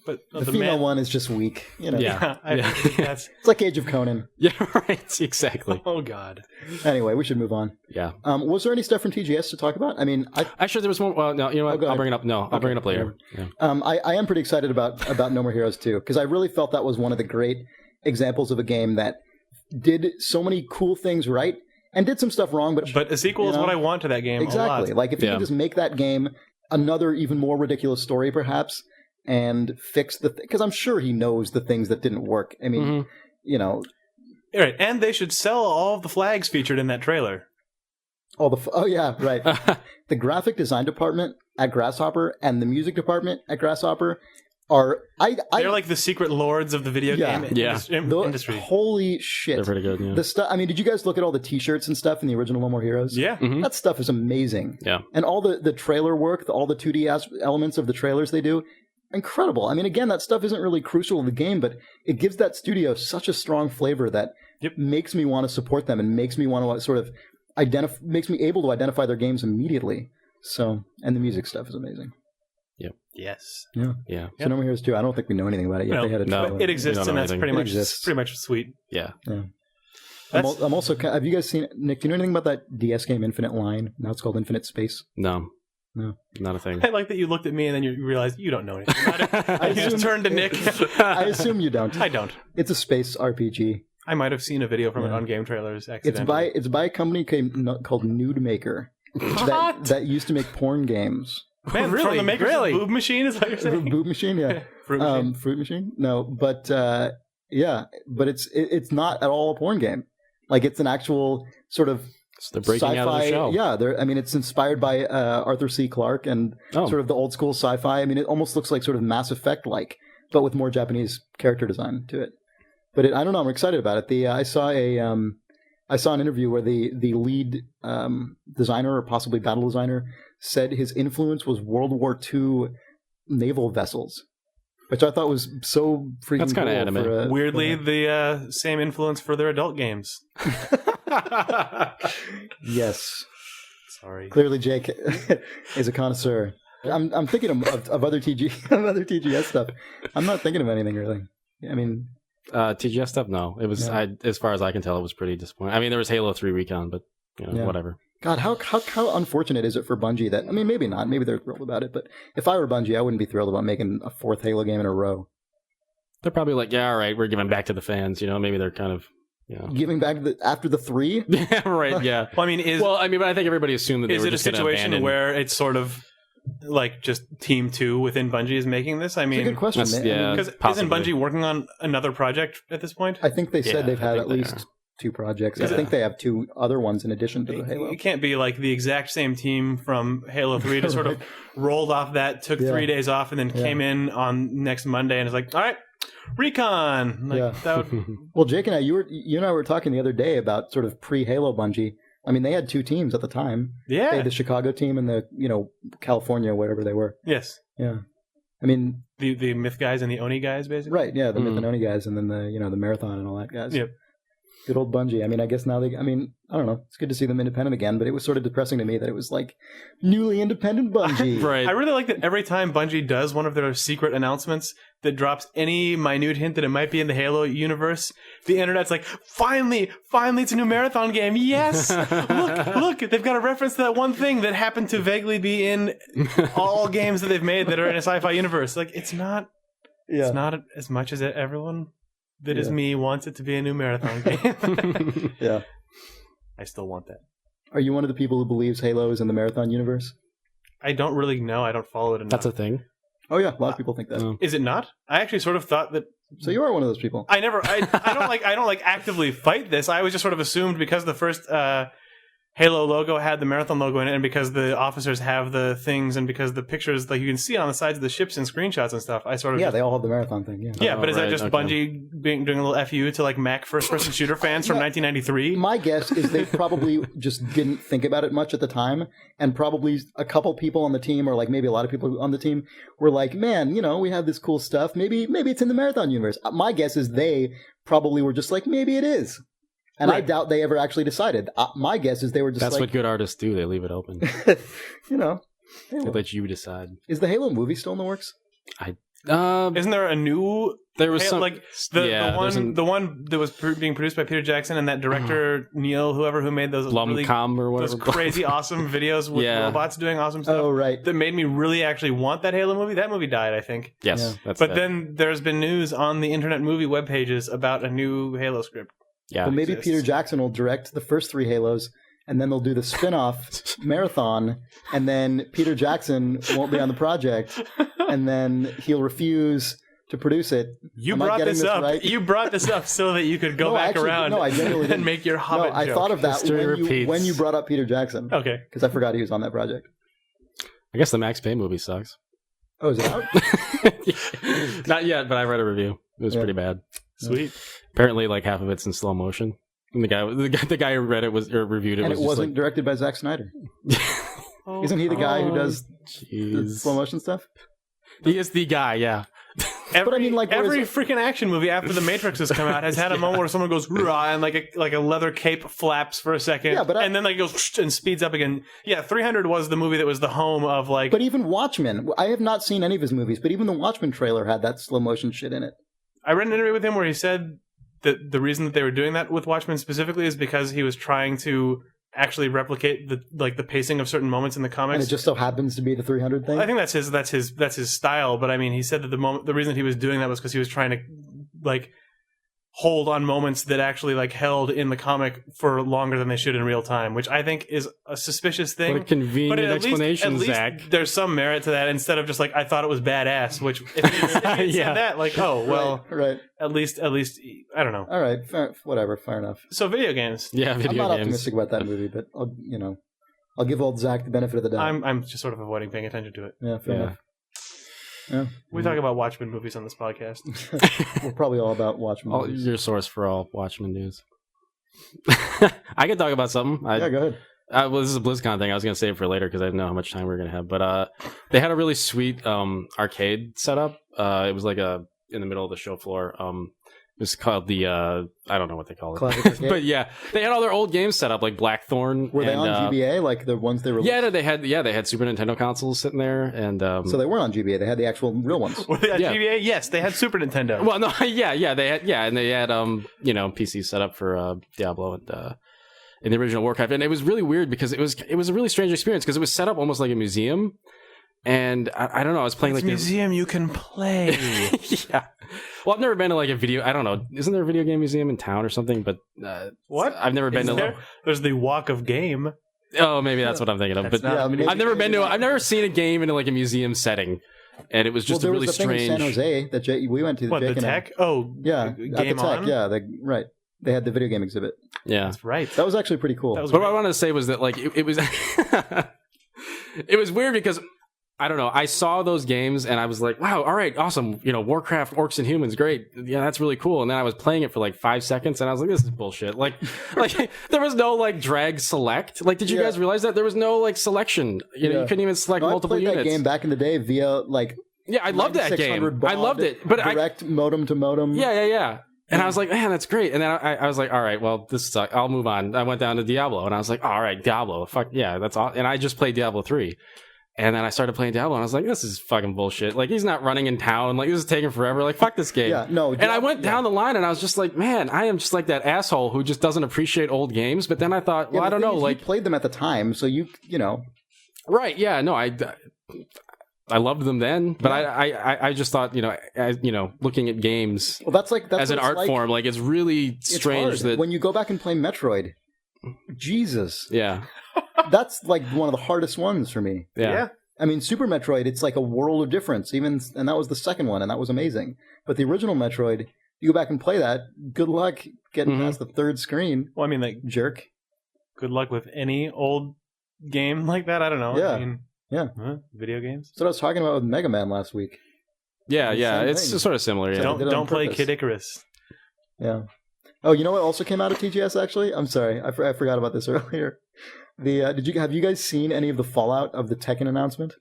Speaker 2: But
Speaker 4: The female one is just weak.
Speaker 1: Yeah.
Speaker 2: I think that's.
Speaker 4: It's like Age of Conan.
Speaker 1: Yeah, right. Exactly.
Speaker 2: Oh God.
Speaker 4: Anyway, we should move on.
Speaker 1: Yeah.
Speaker 4: Was there any stuff from TGS to talk about? I mean,
Speaker 1: Actually, there was one. No, you know what?
Speaker 4: go
Speaker 1: I'll
Speaker 4: ahead.
Speaker 1: bring it up. No, I'll bring it up later. Yeah.
Speaker 4: I am pretty excited about No More Heroes 2 because I really felt that was one of the great examples of a game that did so many cool things right and did some stuff wrong, but
Speaker 2: A sequel is what I want to that game.
Speaker 4: exactly.
Speaker 2: A lot.
Speaker 4: Like if you could just make that game another even more ridiculous story, perhaps, and fix because I'm sure he knows the things that didn't work. I mean,
Speaker 2: All right, and they should sell all of the flags featured in that trailer.
Speaker 4: oh yeah, right. The graphic design department at Grasshopper and the music department at Grasshopper are
Speaker 2: They're like the secret lords of the video game industry.
Speaker 4: Holy shit.
Speaker 1: They're pretty good. Yeah.
Speaker 4: The stuff. I mean, did you guys look at all the T-shirts and stuff in the original No More Heroes?
Speaker 2: Yeah.
Speaker 4: That stuff is amazing.
Speaker 1: Yeah.
Speaker 4: And all the trailer work, all the 2D elements of the trailers they do, incredible. I mean, again, that stuff isn't really crucial to the game, but it gives that studio such a strong flavor that makes me want to support them and makes me want to sort of makes me able to identify their games immediately. So, and the music stuff is amazing.
Speaker 2: Yes.
Speaker 1: Yeah.
Speaker 4: So No More Heroes 2, I don't think we know anything about it yet.
Speaker 2: No,
Speaker 4: they had a
Speaker 1: no.
Speaker 4: trailer.
Speaker 2: It exists,
Speaker 1: We don't
Speaker 2: and
Speaker 1: know
Speaker 2: that's
Speaker 1: anything.
Speaker 2: pretty much sweet.
Speaker 1: Yeah.
Speaker 4: I'm also. Have you guys seen Nick? Do you know anything about that DS game Infinite Line? Now it's called Infinite Space.
Speaker 1: No. Not a thing.
Speaker 2: I like that you looked at me and then you realized you don't know anything about it. You just turned to Nick.
Speaker 4: I assume you don't.
Speaker 2: I don't.
Speaker 4: It's a space RPG.
Speaker 2: I might have seen a video from it on Game Trailers accidentally.
Speaker 4: It's by a company called Nude Maker that used to make porn games.
Speaker 2: Man,
Speaker 1: really?
Speaker 2: From the makers of Boob Machine, is what you're saying?
Speaker 4: Boob Machine, yeah.
Speaker 2: Fruit Machine.
Speaker 4: Fruit Machine? No, but but it's not at all a porn game. Like it's an actual sort of
Speaker 1: It's the breaking
Speaker 4: sci-fi.
Speaker 1: out of the shell.
Speaker 4: Yeah, I mean, it's inspired by Arthur C. Clarke and sort of the old school sci-fi. I mean, it almost looks like sort of Mass Effect like, but with more Japanese character design to it. But I don't know. I'm excited about it. I saw an interview where the lead designer or possibly battle designer said his influence was World War II naval vessels, which I thought was so freaking.
Speaker 1: That's kind of anime.
Speaker 2: Weirdly, the same influence for their adult games.
Speaker 4: Yes.
Speaker 2: Sorry.
Speaker 4: Clearly, Jake is a connoisseur. I'm thinking of other TGS stuff. I'm not thinking of anything really. I mean,
Speaker 1: TGS stuff. No, it was. As far as I can tell, it was pretty disappointing. I mean, there was Halo 3 Recon, but whatever.
Speaker 4: God, how unfortunate is it for Bungie that, I mean, maybe not. Maybe they're thrilled about it, but if I were Bungie, I wouldn't be thrilled about making a fourth Halo game in a row.
Speaker 1: They're probably like, yeah, all right, we're giving back to the fans. Maybe they're kind of.
Speaker 4: Giving back after the 3?
Speaker 1: Yeah, right. Yeah.
Speaker 2: Well, I mean,
Speaker 1: but I think everybody assumed that they were just going to abandon.
Speaker 2: Is it a situation where it's sort of like just Team 2 within Bungie is making this? I mean,
Speaker 4: it's a good question.
Speaker 2: Because isn't Bungie working on another project at this point?
Speaker 4: I think they said they've had at least 2 projects. I think they have 2 other ones in addition to the Halo.
Speaker 2: It can't be like the exact same team from Halo 3 just sort of rolled off that, took 3 days off, and then came in on next Monday and is like, all right, Recon. That would...
Speaker 4: Well, Jake and you and I were talking the other day about sort of pre-Halo Bungie. I mean, they had 2 teams at the time.
Speaker 2: Yeah.
Speaker 4: They had the Chicago team and the, California, whatever they were.
Speaker 2: Yes.
Speaker 4: Yeah. I mean...
Speaker 2: The Myth guys and the Oni guys, basically?
Speaker 4: Right, yeah, the Myth and Oni guys, and then the Marathon and all that guys.
Speaker 2: Yep.
Speaker 4: Good old Bungie. I mean, I guess now I don't know. It's good to see them independent again, but it was sort of depressing to me that it was like newly independent Bungie.
Speaker 1: Right.
Speaker 2: I really like that every time Bungie does one of their secret announcements that drops any minute hint that it might be in the Halo universe, the internet's like, finally, it's a new Marathon game. Yes! Look, they've got a reference to that one thing that happened to vaguely be in all games that they've made that are in a sci-fi universe. Like, it's not as much as everyone that is me wants it to be a new Marathon game.
Speaker 4: Yeah.
Speaker 2: I still want that.
Speaker 4: Are you one of the people who believes Halo is in the Marathon universe?
Speaker 2: I don't really know. I don't follow it enough.
Speaker 1: That's a thing.
Speaker 4: Oh yeah, a lot of people think that.
Speaker 2: Is it not? I actually sort of thought that.
Speaker 4: So you are one of those people.
Speaker 2: I don't like actively fight this. I was just sort of assumed because the first Halo logo had the Marathon logo in it, and because the officers have the things, and because the pictures, like you can see it on the sides of the ships and screenshots and stuff, I sort of
Speaker 4: they all have the Marathon thing.
Speaker 2: Yeah, but is that just Bungie doing a little FU to like Mac first-person shooter fans from 1993?
Speaker 4: My guess is they probably just didn't think about it much at the time, and probably a couple people on the team, or like maybe a lot of people on the team, were like, "Man, we have this cool stuff. Maybe it's in the Marathon universe." My guess is they probably were just like, "Maybe it is." And I doubt they ever actually decided. My guess is they were just
Speaker 1: That's what good artists do. They leave it open.
Speaker 4: They
Speaker 1: let you decide.
Speaker 4: Is the Halo movie still in the works?
Speaker 2: Isn't there a new?
Speaker 1: There was some
Speaker 2: like the one that was being produced by Peter Jackson and that director Neil, who made those
Speaker 1: Blumcom or whatever,
Speaker 2: those crazy awesome videos with robots doing awesome stuff.
Speaker 4: Oh right,
Speaker 2: that made me really actually want that Halo movie. That movie died, I think.
Speaker 1: Yes,
Speaker 2: then there's been news on the Internet Movie web pages about a new Halo script.
Speaker 1: Yeah,
Speaker 4: well, maybe Peter Jackson will direct the first 3 Halos, and then they'll do the spin-off Marathon, and then Peter Jackson won't be on the project, and then he'll refuse to produce it.
Speaker 2: You brought this up. Right? You brought this up so that you could go back around and make your Hobbit joke.
Speaker 4: I thought of that when you brought up Peter Jackson.
Speaker 2: Okay.
Speaker 4: Because I forgot he was on that project.
Speaker 1: I guess the Max Payne movie sucks.
Speaker 4: Oh, is it out?
Speaker 1: Not yet, but I read a review. It was pretty bad.
Speaker 2: Sweet.
Speaker 1: Apparently, like half of it's in slow motion. And the guy who read it reviewed it,
Speaker 4: and
Speaker 1: was
Speaker 4: it wasn't directed by Zack Snyder. Isn't he the guy who does the slow motion stuff?
Speaker 1: He is the guy, yeah.
Speaker 2: Every freaking action movie after The Matrix has come out has had a moment where someone goes "Rah," and like a leather cape flaps for a second, and then like goes and speeds up again. Yeah, 300 was the movie that was the home of like.
Speaker 4: But even Watchmen, I have not seen any of his movies, but even the Watchmen trailer had that slow motion shit in it.
Speaker 2: I read an interview with him where he said that the reason that they were doing that with Watchmen specifically is because he was trying to actually replicate the pacing of certain moments in the comics.
Speaker 4: And it just so happens to be the 300 thing.
Speaker 2: I think that's his style. But I mean, he said that the reason he was doing that was because he was trying to like hold on moments that actually like held in the comic for longer than they should in real time, which I think is a suspicious thing.
Speaker 1: What a convenient explanation,
Speaker 2: at least
Speaker 1: Zach.
Speaker 2: There's some merit to that instead of just like I thought it was badass. Which if he said that, like, oh well,
Speaker 4: right.
Speaker 2: At least I don't know.
Speaker 4: All right, whatever, fair enough.
Speaker 2: So video games.
Speaker 1: Yeah,
Speaker 4: I'm
Speaker 1: video
Speaker 4: not
Speaker 1: games.
Speaker 4: optimistic about that movie, but I'll give old Zach the benefit of the doubt.
Speaker 2: I'm just sort of avoiding paying attention to it.
Speaker 4: Yeah, fair enough. Yeah.
Speaker 2: We talk about Watchmen movies on this podcast.
Speaker 4: We're probably all about Watchmen movies.
Speaker 1: Your source for all Watchmen news. I can talk about something.
Speaker 4: Yeah, go ahead.
Speaker 1: Well, this is a BlizzCon thing. I was going to save it for later because I didn't know how much time we were going to have. But they had a really sweet arcade setup. It was like in the middle of the show floor. It was called the I don't know what they call it.
Speaker 4: Classic arcade?
Speaker 1: But yeah, they had all their old games set up like Blackthorn.
Speaker 4: Were they on GBA like the ones they released?
Speaker 1: Yeah, they had Super Nintendo consoles sitting there, and
Speaker 4: so they weren't on GBA. They had the actual real ones.
Speaker 2: Were they on GBA? Yes, they had Super Nintendo.
Speaker 1: Well, no, they had and they had PCs set up for Diablo and in the original Warcraft, and it was really weird because it was a really strange experience because it was set up almost like a museum. And I don't know. I was playing
Speaker 2: it's
Speaker 1: like
Speaker 2: a museum you can play.
Speaker 1: Yeah. Well, I've never been to like a video. I don't know. Isn't there a video game museum in town or something? But
Speaker 2: what?
Speaker 1: I've never been to.
Speaker 2: There's the Walk of Game.
Speaker 1: Oh, maybe that's what I'm thinking of. But I've never been to. I've never seen a game in like a museum setting, and it was just a really strange.
Speaker 4: Thing in San Jose that we went to.
Speaker 2: What, the Tech? Oh,
Speaker 4: yeah,
Speaker 2: Game
Speaker 4: at the Tech.
Speaker 2: On?
Speaker 4: Yeah, right. They had the video game exhibit.
Speaker 1: Yeah,
Speaker 2: that's right.
Speaker 4: That was actually pretty cool.
Speaker 1: But what I wanted to say was that like it was it was weird because. I don't know. I saw those games and I was like, wow, all right, awesome. Warcraft, Orcs and Humans, great. Yeah, that's really cool. And then I was playing it for like 5 seconds and I was like, this is bullshit. Like there was no like drag select. Like, did you guys realize that? There was no like selection. You couldn't even select multiple units.
Speaker 4: I played that game back in the day via like...
Speaker 1: Yeah, I loved that game. I loved it. But
Speaker 4: direct modem to modem.
Speaker 1: Yeah. And I was like, man, that's great. And then I was like, all right, well, this sucks. I'll move on. I went down to Diablo and I was like, all right, Diablo. Fuck yeah, that's all. And I just played Diablo 3. And then I started playing Diablo, and I was like, this is fucking bullshit. Like, he's not running in town. Like, this is taking forever. Like, fuck this game.
Speaker 4: Yeah, no.
Speaker 1: And I went down the line, and I was just like, man, I am just like that asshole who just doesn't appreciate old games. But then I thought, well, I don't know. Like,
Speaker 4: you played them at the time, so you know.
Speaker 1: Right, yeah. No, I loved them then. But I just thought, looking at games
Speaker 4: that's
Speaker 1: as an art form, like, it's really strange that...
Speaker 4: When you go back and play Metroid, Jesus.
Speaker 1: Yeah.
Speaker 4: That's like one of the hardest ones for me.
Speaker 1: Yeah.
Speaker 4: I mean, Super Metroid, it's like a world of difference. And that was the second one, and that was amazing. But the original Metroid, you go back and play that. Good luck getting past the third screen.
Speaker 2: Well, I mean, like,
Speaker 4: jerk.
Speaker 2: Good luck with any old game like that. I don't know.
Speaker 4: Yeah.
Speaker 2: Video games.
Speaker 4: That's what I was talking about with Mega Man last week.
Speaker 1: Yeah. It's sort of similar. Yeah.
Speaker 2: Don't play Kid Icarus.
Speaker 4: Yeah. Oh, you know what also came out of TGS? Actually, I'm sorry, I forgot about this earlier. Have you guys seen any of the fallout of the Tekken announcement?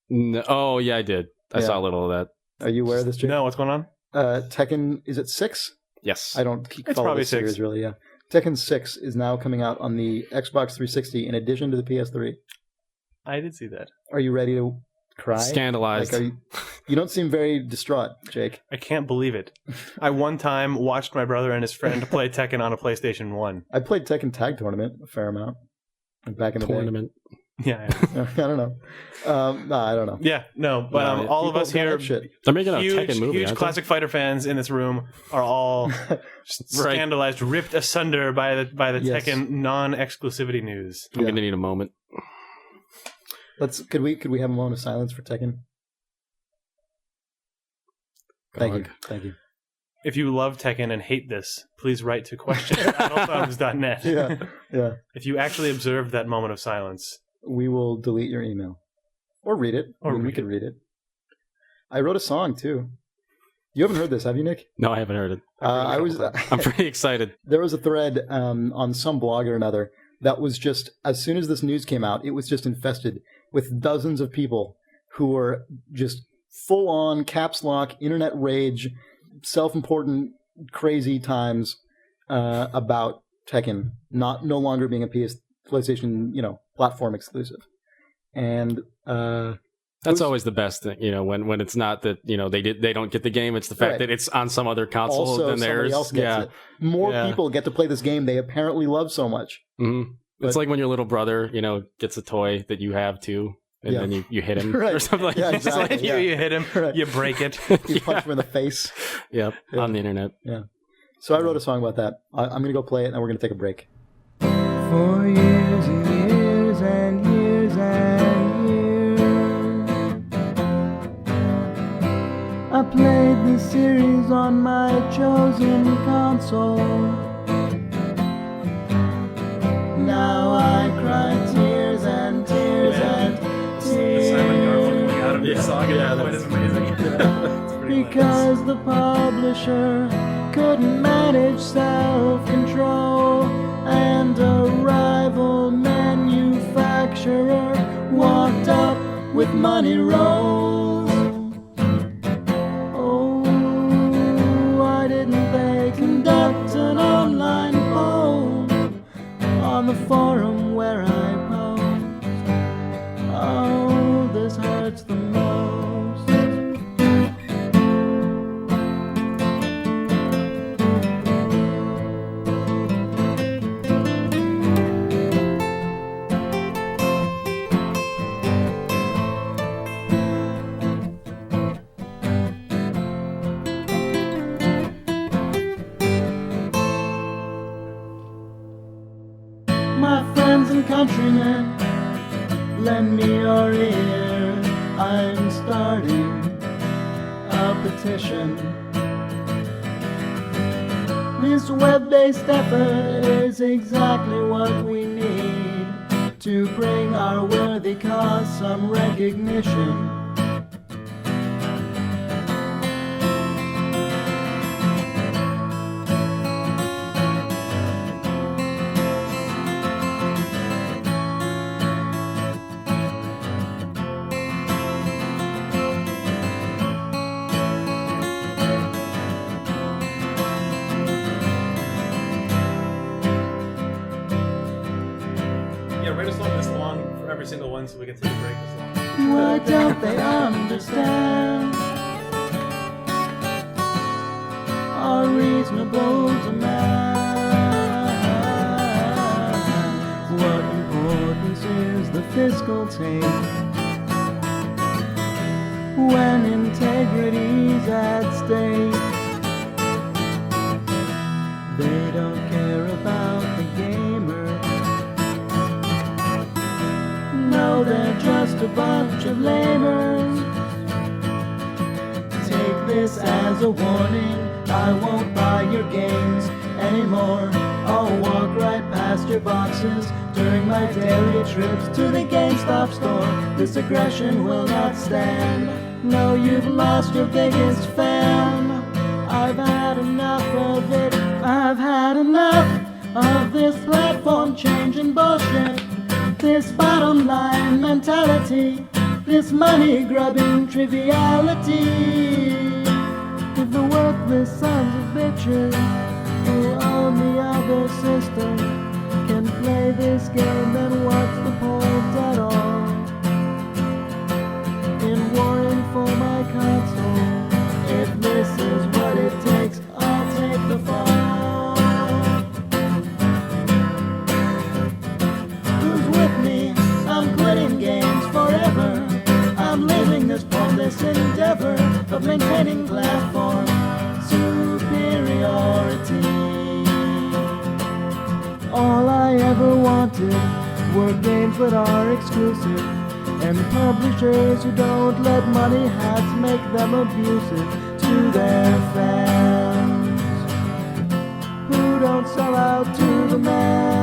Speaker 1: No, oh yeah, I did. I saw a little of that.
Speaker 2: Are you aware of this, Jake? No, what's going on?
Speaker 4: Tekken, is it 6?
Speaker 1: Yes.
Speaker 4: I don't follow the series really. Yeah, Tekken 6 is now coming out on the Xbox 360 in addition to the PS3.
Speaker 2: I did see that.
Speaker 4: Are you ready to cry?
Speaker 1: Scandalized.
Speaker 4: Like, you don't seem very distraught, Jake.
Speaker 2: I can't believe it. I one time watched my brother and his friend play Tekken on a PlayStation 1.
Speaker 4: I played Tekken Tag Tournament a fair amount back in the
Speaker 1: Tournament.
Speaker 2: Day. Yeah.
Speaker 4: I don't know. I don't know.
Speaker 2: Yeah, no, but all of us here,
Speaker 1: they're making a Tekken movie.
Speaker 2: Huge classic fighter fans in this room are all scandalized, ripped asunder by the Tekken non-exclusivity news.
Speaker 1: I'm going to need a moment.
Speaker 4: Could we have a moment of silence for Tekken? Thank you.
Speaker 2: If you love Tekken and hate this, please write to question@adulthomes.net.
Speaker 4: Yeah.
Speaker 2: If you actually observed that moment of silence,
Speaker 4: we will delete your email or read it. We could read it. I wrote a song too. You haven't heard this, have you, Nick?
Speaker 1: No, I haven't heard it. I'm pretty excited.
Speaker 4: There was a thread on some blog or another that was just, as soon as this news came out, it was just infested with dozens of people who were just full-on caps lock, internet rage, self-important, crazy times about Tekken no longer being a PlayStation, platform exclusive. And
Speaker 1: That's always the best thing, when it's not that they don't get the game. It's the fact that it's on some other console
Speaker 4: Also,
Speaker 1: than theirs.
Speaker 4: somebody else gets it. More people get to play this game they apparently love so much.
Speaker 1: Mm-hmm. It's like when your little brother, gets a toy that you have too, and then you hit him or something like that.
Speaker 2: Exactly. It's like you hit him, you break it,
Speaker 4: you punch him in the face.
Speaker 1: Yep, on the internet.
Speaker 4: Yeah. So I wrote a song about that. I'm going to go play it, and we're going to take a break.
Speaker 3: For years and years and years and years, I played the series on my chosen console. Now I cry tears and tears and tears.
Speaker 2: The Simon Garfunkel coming out of this song at that point is amazing.
Speaker 3: Because the publisher couldn't manage self-control, and a rival manufacturer walked up with money rolls. Oh, why didn't they conduct an online poll on the forum where I post? Oh, this hurts the most. My friends and countrymen, lend me your ear. I'm starting a petition. This web-based effort is exactly what we need to bring our worthy cause some recognition.
Speaker 2: Write a song this long for every single one so we can take a break this long.
Speaker 3: Why don't they understand our reasonable demands? What importance is the fiscal take when integrity's at stake? They don't care about the gamer. No, they're just a bunch of lamers. Take this as a warning, I won't buy your games anymore. I'll walk right past your boxes during my daily trips to the GameStop store. This aggression will not stand. No, you've lost your biggest fan. I've had enough of it. I've had enough of this platform changing bullshit. This bottom line mentality, this money grubbing triviality. If the worthless sons of bitches who own the other system can play this game, then what's the point at all in warring for my console? If this is what it takes, I'll take the fall. I'm quitting games forever. I'm leaving this pointless endeavor of maintaining platform superiority. All I ever wanted were games that are exclusive, and publishers who don't let money hats make them abusive to their fans, who don't sell out to the man.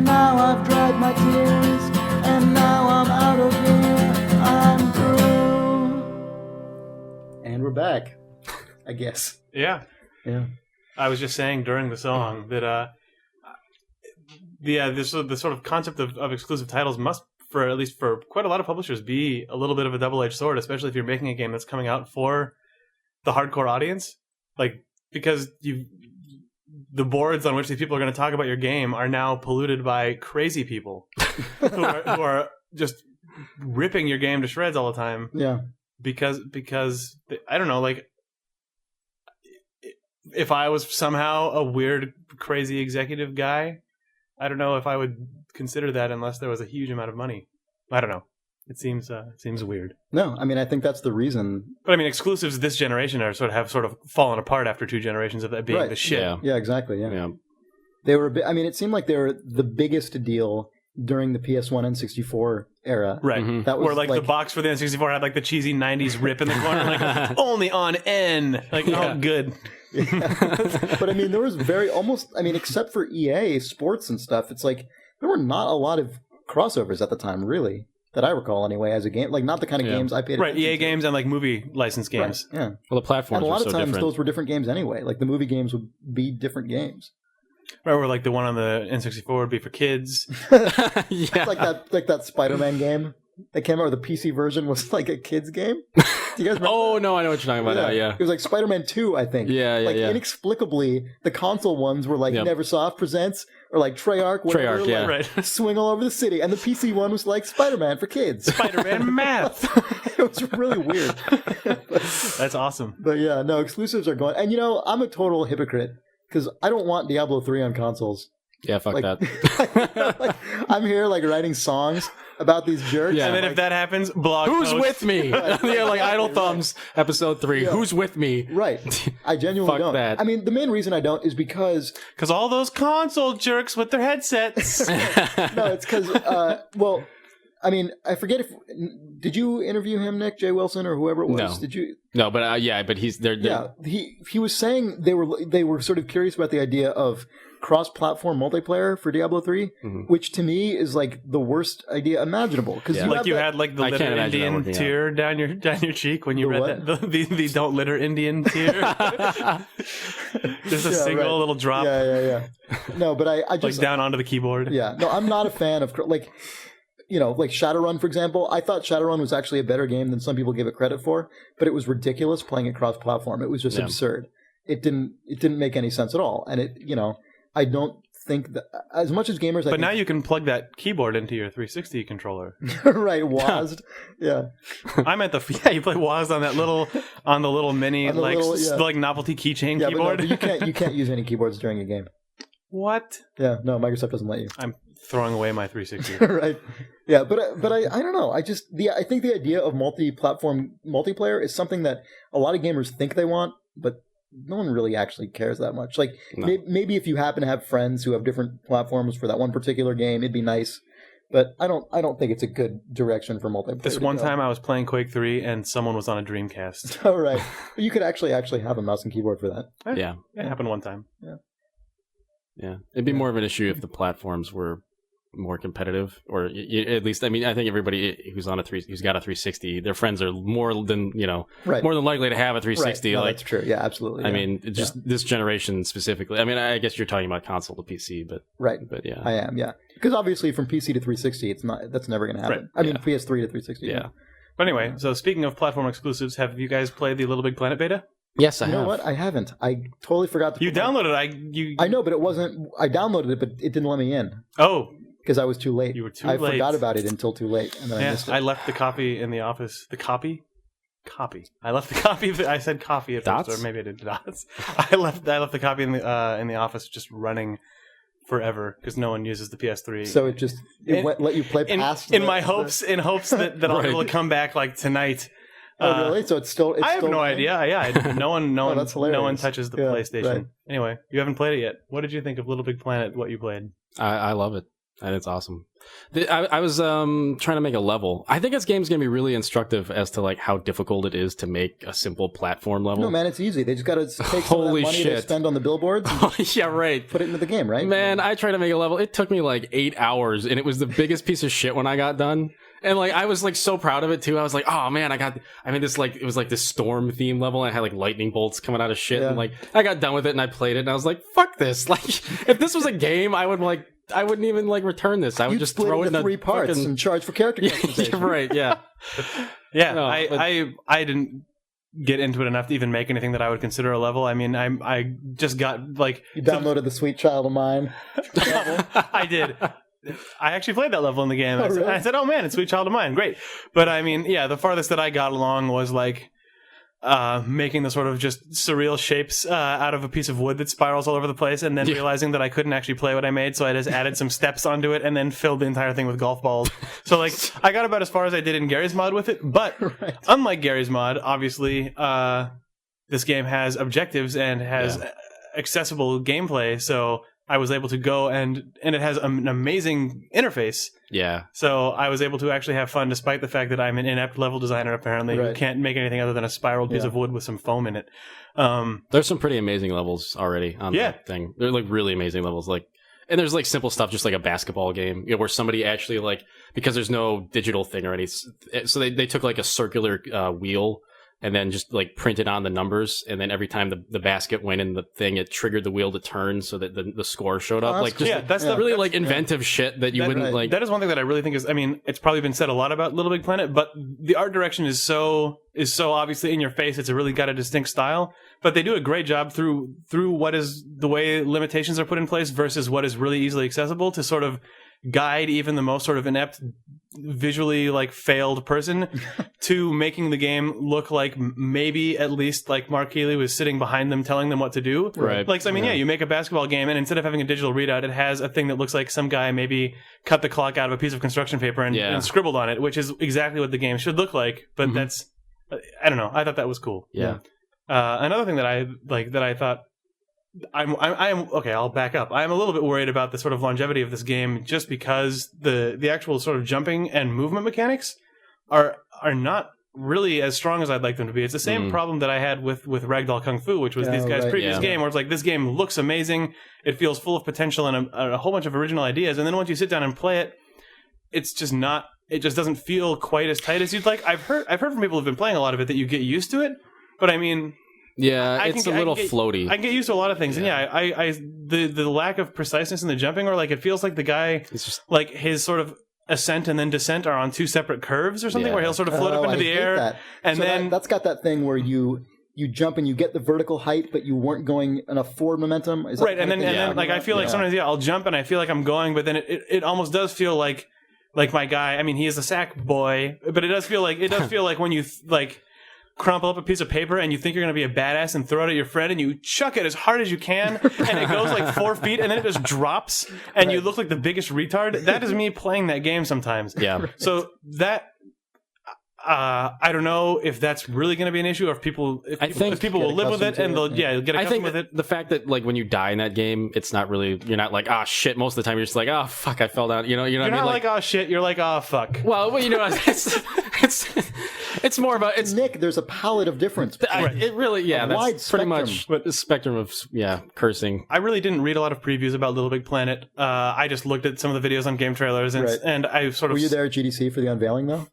Speaker 3: Now I've dried my tears, and now I'm out of here. I'm through.
Speaker 4: And we're back, I guess.
Speaker 2: Yeah. I was just saying during the song that the sort of concept of exclusive titles must, for at least for quite a lot of publishers, be a little bit of a double-edged sword, especially if you're making a game that's coming out for the hardcore audience. Like, because the boards on which these people are going to talk about your game are now polluted by crazy people who are just ripping your game to shreds all the time.
Speaker 4: Yeah.
Speaker 2: Because I don't know, like, if I was somehow a weird, crazy executive guy, I don't know if I would consider that unless there was a huge amount of money. I don't know. It seems weird.
Speaker 4: No, I mean, I think that's the reason.
Speaker 2: But I mean, exclusives this generation have sort of fallen apart after 2 generations of that being the shit.
Speaker 1: Yeah.
Speaker 4: Yeah, exactly. Yeah.
Speaker 1: Yeah.
Speaker 4: They were. I mean, it seemed like they were the biggest deal during the PS1 N64 era.
Speaker 2: Right.
Speaker 1: Mm-hmm.
Speaker 4: That was
Speaker 2: Where like the box for the N64 had like the cheesy 90s rip in the corner, like only on N. Like, oh, good.
Speaker 4: But I mean, there was except for EA Sports and stuff, it's like there were not a lot of crossovers at the time, really, that I recall anyway, as a game. Like, not the kind of games I paid attention
Speaker 2: EA
Speaker 4: to.
Speaker 2: games and like movie license games.
Speaker 4: Right, yeah.
Speaker 1: Well, the platforms
Speaker 4: And a lot
Speaker 1: were
Speaker 4: of
Speaker 1: so
Speaker 4: times
Speaker 1: different.
Speaker 4: those were different games anyway. Like, the movie games would be different games.
Speaker 2: Right, where like the one on the N64 would be for kids.
Speaker 1: Yeah.
Speaker 4: like that Spider-Man game that came out, where the PC version was like a kid's game. Do you guys remember?
Speaker 1: Oh, no, I know what you're talking about now, yeah.
Speaker 4: It was like Spider-Man 2, I think.
Speaker 1: Yeah,
Speaker 4: Like, inexplicably, the console ones were like Neversoft Presents, or like Treyarch, whatever.
Speaker 1: Treyarch, yeah.
Speaker 2: Right.
Speaker 4: Swing all over the city. And the PC one was like Spider-Man for kids.
Speaker 2: Spider-Man math.
Speaker 4: It was really weird.
Speaker 2: That's awesome.
Speaker 4: But yeah, no, exclusives are going. And you know, I'm a total hypocrite, because I don't want Diablo 3 on consoles.
Speaker 1: Yeah, fuck
Speaker 4: Like,
Speaker 1: that.
Speaker 4: like, I'm here like writing songs about these jerks.
Speaker 1: Yeah.
Speaker 2: And then if that happens, blog
Speaker 1: Who's
Speaker 2: post.
Speaker 1: with me? Yeah, like Idle Thumbs, episode 3.
Speaker 4: Yeah.
Speaker 1: Who's with me?
Speaker 4: Right. I genuinely
Speaker 1: Fuck
Speaker 4: don't.
Speaker 1: that.
Speaker 4: I mean, the main reason I don't is because
Speaker 2: Because all those console jerks with their headsets.
Speaker 4: no, it's because well, I mean, I forget if did you interview him, Nick J. Wilson, or whoever it was?
Speaker 1: No.
Speaker 4: Did you?
Speaker 1: No, but but he's there.
Speaker 4: Yeah, he was saying they were sort of curious about the idea of cross-platform multiplayer for Diablo 3, which to me is like the worst idea imaginable. Because
Speaker 2: Like you had like the
Speaker 1: I can't
Speaker 2: litter
Speaker 1: imagine that
Speaker 2: Indian
Speaker 1: working
Speaker 2: tear down your cheek when you
Speaker 4: The
Speaker 2: read that the don't litter Indian tear. Just a single little drop
Speaker 4: Yeah. No, but I just
Speaker 2: like down onto the keyboard.
Speaker 4: Yeah, no, I'm not a fan of like. You know, like Shadowrun, for example. I thought Shadowrun was actually a better game than some people give it credit for, but it was ridiculous playing it cross-platform. It was just absurd. It didn't make any sense at all. And it, you know, I don't think that as much as gamers.
Speaker 2: But now you can plug that keyboard into your 360 controller.
Speaker 4: Right, WASD. Yeah,
Speaker 2: I meant you play WASD on the little mini
Speaker 4: On the little,
Speaker 2: like novelty keychain
Speaker 4: yeah,
Speaker 2: keyboard.
Speaker 4: But you can't use any keyboards during a game.
Speaker 2: What?
Speaker 4: Yeah, no, Microsoft doesn't let you.
Speaker 2: I'm throwing away my 360.
Speaker 4: Right. Yeah, but I don't know. I think the idea of multi-platform multiplayer is something that a lot of gamers think they want, but no one really actually cares that much. Like maybe if you happen to have friends who have different platforms for that one particular game, it'd be nice. But I don't think it's a good direction for multiplayer.
Speaker 2: This one time I was playing Quake 3 and someone was on a Dreamcast.
Speaker 4: Oh, right. You could actually have a mouse and keyboard for that.
Speaker 1: Yeah.
Speaker 2: It happened one time.
Speaker 1: Yeah. It'd be more of an issue if the platforms were more competitive, or at least, I mean, I think everybody who's got a 360, their friends are more than likely to have a 360.
Speaker 4: Right. No,
Speaker 1: like,
Speaker 4: that's true. Yeah, absolutely.
Speaker 1: I
Speaker 4: Yeah.
Speaker 1: mean, just this generation specifically. I mean, I guess you're talking about console to PC, but
Speaker 4: right.
Speaker 1: But yeah,
Speaker 4: I am. Yeah, because obviously from PC to 360, that's never going to happen.
Speaker 2: Right.
Speaker 4: I mean, PS3 to 360.
Speaker 1: Yeah.
Speaker 2: But anyway, so speaking of platform exclusives, have you guys played the LittleBigPlanet beta?
Speaker 1: Yes, I
Speaker 4: You
Speaker 1: have.
Speaker 4: know what? I haven't. I totally forgot to.
Speaker 2: You downloaded it.
Speaker 4: I know, but it wasn't. I downloaded it, but it didn't let me in
Speaker 2: Oh,
Speaker 4: because I was too late.
Speaker 2: You were too
Speaker 4: I
Speaker 2: late.
Speaker 4: forgot about it until too late, and then I missed it.
Speaker 2: I left the copy in the office. The copy. I left the copy. I said coffee at
Speaker 1: Dots?
Speaker 2: first, or maybe I did dots. I left the copy in the office just running forever because no one uses the PS3.
Speaker 4: So it just let you play past.
Speaker 2: In hopes that I'll be able to come back like tonight.
Speaker 4: Oh, really? So it's still.
Speaker 2: I have no idea. Yeah, no one
Speaker 4: that's hilarious.
Speaker 2: no one touches the PlayStation.
Speaker 4: Right.
Speaker 2: Anyway, you haven't played it yet. What did you think of LittleBigPlanet? What you played?
Speaker 1: I love it. And it's awesome. I was trying to make a level. I think this game's going to be really instructive as to like how difficult it is to make a simple platform level.
Speaker 4: No, man, it's easy. They just got to take some of that
Speaker 1: Holy
Speaker 4: money they
Speaker 1: shit.
Speaker 4: spend on the billboards and
Speaker 1: Yeah, right.
Speaker 4: put it into the game, right?
Speaker 1: Man, I tried to make a level. It took me like 8 hours, and it was the biggest piece of shit when I got done. And like I was like so proud of it too. I was like, oh man, this like it was like this storm theme level. And I had like lightning bolts coming out of shit,
Speaker 4: Yeah.
Speaker 1: and like I got done with it and I played it, and I was like, fuck this. Like if this was a game, I wouldn't even like return this. I would
Speaker 4: You'd
Speaker 1: just
Speaker 4: split
Speaker 1: throw it
Speaker 4: into
Speaker 1: in
Speaker 4: 3 parts
Speaker 1: fucking...
Speaker 4: and charge for character customization.
Speaker 1: Yeah, right, yeah.
Speaker 2: Yeah,
Speaker 1: No,
Speaker 2: I didn't get into it enough to even make anything that I would consider a level. I mean, I just got like
Speaker 4: You downloaded the Sweet Child of Mine.
Speaker 2: I did. I actually played that level in the game.
Speaker 4: Oh, really?
Speaker 2: I said, "Oh man, it's Sweet Child of Mine, great." But I mean, yeah, the farthest that I got along was like making the sort of just surreal shapes out of a piece of wood that spirals all over the place, and then realizing that I couldn't actually play what I made, so I just added some steps onto it and then filled the entire thing with golf balls. So like, I got about as far as I did in Gary's mod with it, but unlike Gary's mod, obviously, this game has objectives and has accessible gameplay, so I was able to go and it has an amazing interface.
Speaker 1: Yeah.
Speaker 2: So I was able to actually have fun despite the fact that I'm an inept level designer, apparently, who can't make anything other than a spiraled piece of wood with some foam in it.
Speaker 1: There's some pretty amazing levels already on that thing. They're like really amazing levels. Like, and there's like simple stuff, just like a basketball game, where somebody actually like, because there's no digital thing or anything, so they took like a circular wheel and then just like printed on the numbers, and then every time the basket went in the thing, it triggered the wheel to turn so that the score showed up. Like, just
Speaker 2: that's
Speaker 1: really like inventive shit that you wouldn't like.
Speaker 2: That is one thing that I really think is, I mean, it's probably been said a lot about LittleBigPlanet, but the art direction is so obviously in your face. It's really got a distinct style, but they do a great job through what is the way limitations are put in place versus what is really easily accessible to sort of guide even the most sort of inept, visually like failed person to making the game look like maybe at least like Mark Healy was sitting behind them telling them what to do.
Speaker 1: Right.
Speaker 2: Like, so, I mean, you make a basketball game and instead of having a digital readout, it has a thing that looks like some guy maybe cut the clock out of a piece of construction paper and scribbled on it, which is exactly what the game should look like. But that's, I don't know. I thought that was cool.
Speaker 1: Yeah.
Speaker 2: Another thing that I thought, I'm okay. I'll back up. I'm a little bit worried about the sort of longevity of this game, just because the actual sort of jumping and movement mechanics are not really as strong as I'd like them to be. It's the same problem that I had with Ragdoll Kung Fu, which was these guys' previous game, where it's like, this game looks amazing, it feels full of potential and a whole bunch of original ideas, and then once you sit down and play it, it's just not. It just doesn't feel quite as tight as you'd like. I've heard from people who've been playing a lot of it that you get used to it, but I mean.
Speaker 1: Yeah, it's a little floaty.
Speaker 2: I can get used to a lot of things, and the lack of preciseness in the jumping, or like it feels like the guy, like his sort of ascent and then descent are on two separate curves or something, where he'll sort of float up into the air, and so then
Speaker 4: that's got that thing where you jump and you get the vertical height, but you weren't going enough forward momentum. Is
Speaker 2: right, and then like I feel like sometimes I'll jump and I feel like I'm going, but then it almost does feel like my guy. I mean, he is a sack boy, but it does feel like when you like crumple up a piece of paper and you think you're going to be a badass and throw it at your friend and you chuck it as hard as you can and it goes like 4 feet and then it just drops and you look like the biggest retard. That is me playing that game sometimes.
Speaker 1: Yeah.
Speaker 2: So that I don't know if that's really going to be an issue, or if people will live with it and they'll get accustomed with it.
Speaker 1: The fact that like when you die in that game, it's not really, you're not like, oh shit. Most of the time you're just like, oh fuck, I fell down. You know what I mean?
Speaker 2: You're not like, oh shit. You're like, oh fuck.
Speaker 1: Well, you know, it's more about
Speaker 4: Nick. There's a palette of difference.
Speaker 1: It really, that's
Speaker 4: wide
Speaker 1: pretty much the spectrum of cursing.
Speaker 2: I really didn't read a lot of previews about LittleBigPlanet. I just looked at some of the videos on game trailers and I sort of.
Speaker 4: Were you there at GDC for the unveiling though?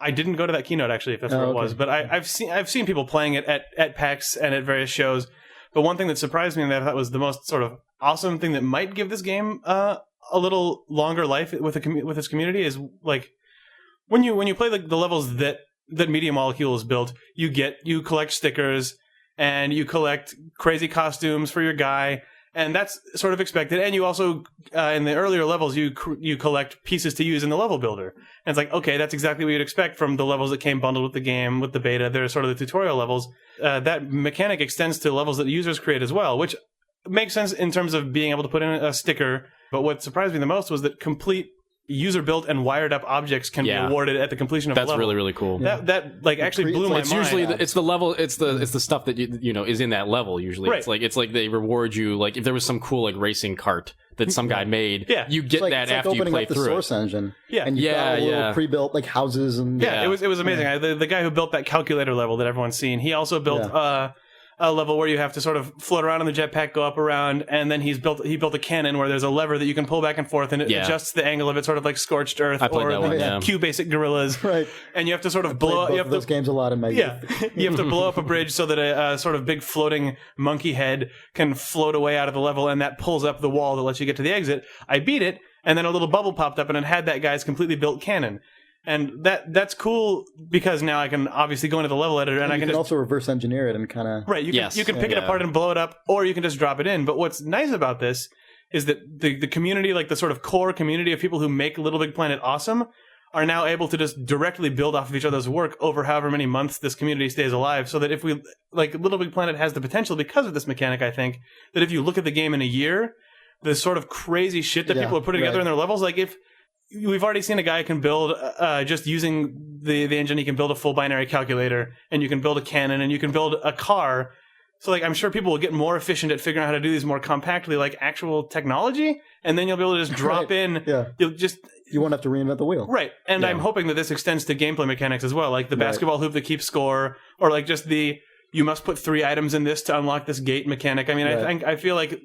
Speaker 2: I didn't go to that keynote actually, if that's what it was, but I've seen people playing it at PAX and at various shows. But one thing that surprised me and that I thought was the most sort of awesome thing that might give this game a little longer life with its community is like when you play the levels that Media Molecule has built, you collect stickers and you collect crazy costumes for your guy. And that's sort of expected. And you also, in the earlier levels, you collect pieces to use in the level builder. And it's like, okay, that's exactly what you'd expect from the levels that came bundled with the game, with the beta. They're sort of the tutorial levels. That mechanic extends to levels that users create as well, which makes sense in terms of being able to put in a sticker. But what surprised me the most was that complete user-built and wired-up objects can be awarded at the completion of a level.
Speaker 1: That's really, really cool.
Speaker 2: That like actually blew my mind.
Speaker 1: It's usually it's the level. It's the stuff that you know is in that level. Usually,
Speaker 2: right.
Speaker 1: It's like they reward you. Like if there was some cool like racing cart that some guy made, you get that after you play through
Speaker 4: the source engine.
Speaker 2: And
Speaker 4: you've got little pre-built like houses and
Speaker 2: it was amazing. The guy who built that calculator level that everyone's seen, he also built a level where you have to sort of float around in the jetpack, go up around, and then he built a cannon where there's a lever that you can pull back and forth, and it adjusts the angle of it, sort of like Scorched Earth or Q Basic Gorillas.
Speaker 4: Right.
Speaker 2: And you have to sort of blow up. You have
Speaker 4: those games a lot in my
Speaker 2: you have to blow up a bridge so that a sort of big floating monkey head can float away out of the level, and that pulls up the wall that lets you get to the exit. I beat it, and then a little bubble popped up, and it had that guy's completely built cannon. And that's cool because now I can obviously go into the level editor and I can just,
Speaker 4: also reverse engineer it and kind of...
Speaker 2: Right, you can pick it apart and blow it up, or you can just drop it in. But what's nice about this is that the community, like the sort of core community of people who make LittleBigPlanet awesome, are now able to just directly build off of each other's work over however many months this community stays alive. So that if we, like, LittleBigPlanet has the potential because of this mechanic, I think, that if you look at the game in a year, the sort of crazy shit that people are putting together in their levels, like if we've already seen a guy can build, just using the engine, he can build a full binary calculator, and you can build a cannon, and you can build a car. So, like, I'm sure people will get more efficient at figuring out how to do these more compactly, like actual technology, and then you'll be able to just drop in. Yeah.
Speaker 4: You won't have to reinvent the wheel.
Speaker 2: Right. And I'm hoping that this extends to gameplay mechanics as well, like the basketball hoop that keeps score, or like just the you must put 3 items in this to unlock this gate mechanic. I mean, I feel like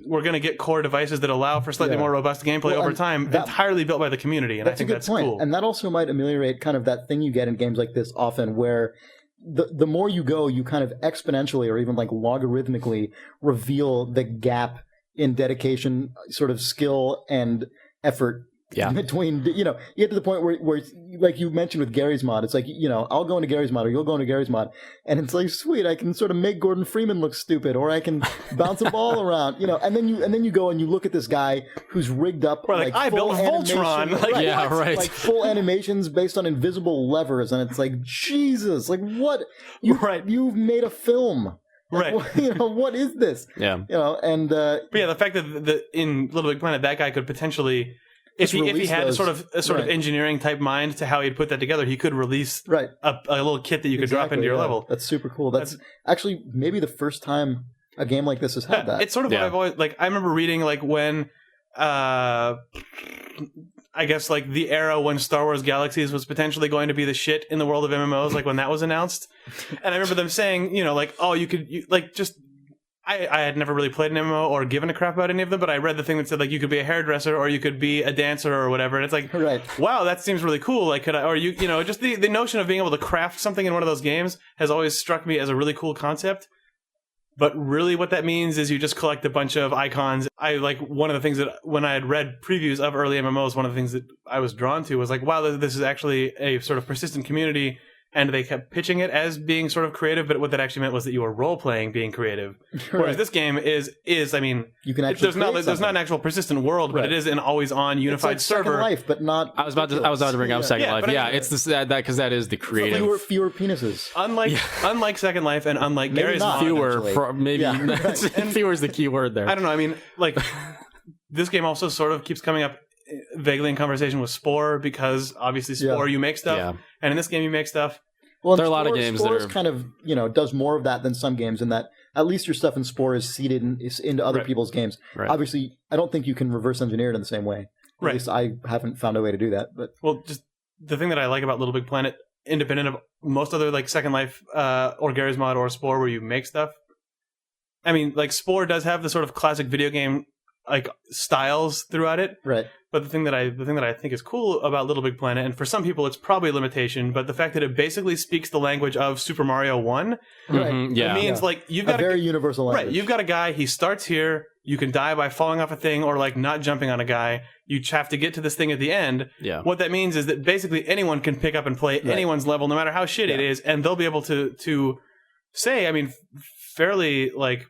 Speaker 2: we're going to get core devices that allow for slightly more robust gameplay over time, entirely built by the community, and I think that's cool.
Speaker 4: And that also might ameliorate kind of that thing you get in games like this often, where the more you go, you kind of exponentially or even like logarithmically reveal the gap in dedication, sort of skill and effort. Yeah. Between, you get to the point where, like you mentioned with Gary's mod, it's like, I'll go into Gary's mod or you'll go into Gary's mod, and it's like, sweet, I can sort of make Gordon Freeman look stupid, or I can bounce a ball around, and then you go and you look at this guy who's rigged up
Speaker 2: like I built Voltron,
Speaker 4: like full animations based on invisible levers, and it's like, Jesus, like what? You've made a film.
Speaker 2: Right.
Speaker 4: What is this?
Speaker 1: Yeah.
Speaker 4: And
Speaker 2: but yeah, the fact that in LittleBigPlanet that guy could potentially, if he had a sort of engineering type mind to how he'd put that together, he could release a little kit that you could drop into your level.
Speaker 4: That's super cool. That's actually maybe the first time a game like this has had that.
Speaker 2: It's sort of what I've always, like, I remember reading, like, when I guess, like, the era when Star Wars Galaxies was potentially going to be the shit in the world of MMOs, like when that was announced. And I remember them saying, like, oh, I had never really played an MMO or given a crap about any of them, but I read the thing that said, like, you could be a hairdresser or you could be a dancer or whatever. And it's like, wow, that seems really cool. Like, just the notion of being able to craft something in one of those games has always struck me as a really cool concept. But really what that means is you just collect a bunch of icons. One of the things that when I had read previews of early MMOs, one of the things that I was drawn to was like, wow, this is actually a sort of persistent community. And they kept pitching it as being sort of creative, but what that actually meant was that you were role-playing being creative. Whereas this game is I mean,
Speaker 4: you can actually
Speaker 2: there's not an actual persistent world, but it is an always-on unified server.
Speaker 4: Second Life, but not.
Speaker 1: I was about to bring up Second Life. Yeah, it's because that is the creative.
Speaker 4: Fewer penises.
Speaker 2: Unlike Second Life and unlike Gary's mod,
Speaker 1: fewer is the key word there.
Speaker 2: I don't know. I mean, like this game also sort of keeps coming up vaguely in conversation with Spore, because obviously Spore you make stuff, and in this game you make stuff.
Speaker 4: Well,
Speaker 1: there are a lot of games that are
Speaker 4: kind of does more of that than some games, in that at least your stuff in Spore is seeded into other people's games. Right. Obviously, I don't think you can reverse engineer it in the same way. At least I haven't found a way to do that. But
Speaker 2: just the thing that I like about LittleBigPlanet, independent of most other like Second Life or Gary's mod or Spore where you make stuff. I mean, like Spore does have the sort of classic video game like styles throughout it,
Speaker 4: right?
Speaker 2: But the thing that I think is cool about LittleBigPlanet, and for some people it's probably a limitation, but the fact that it basically speaks the language of Super Mario 1,
Speaker 1: it
Speaker 2: means like you've got
Speaker 4: a very universal language.
Speaker 2: Right, you've got a guy. He starts here. You can die by falling off a thing or like not jumping on a guy. You have to get to this thing at the end.
Speaker 1: Yeah.
Speaker 2: What that means is that basically anyone can pick up and play anyone's level, no matter how shit it is, and they'll be able to say, I mean, fairly like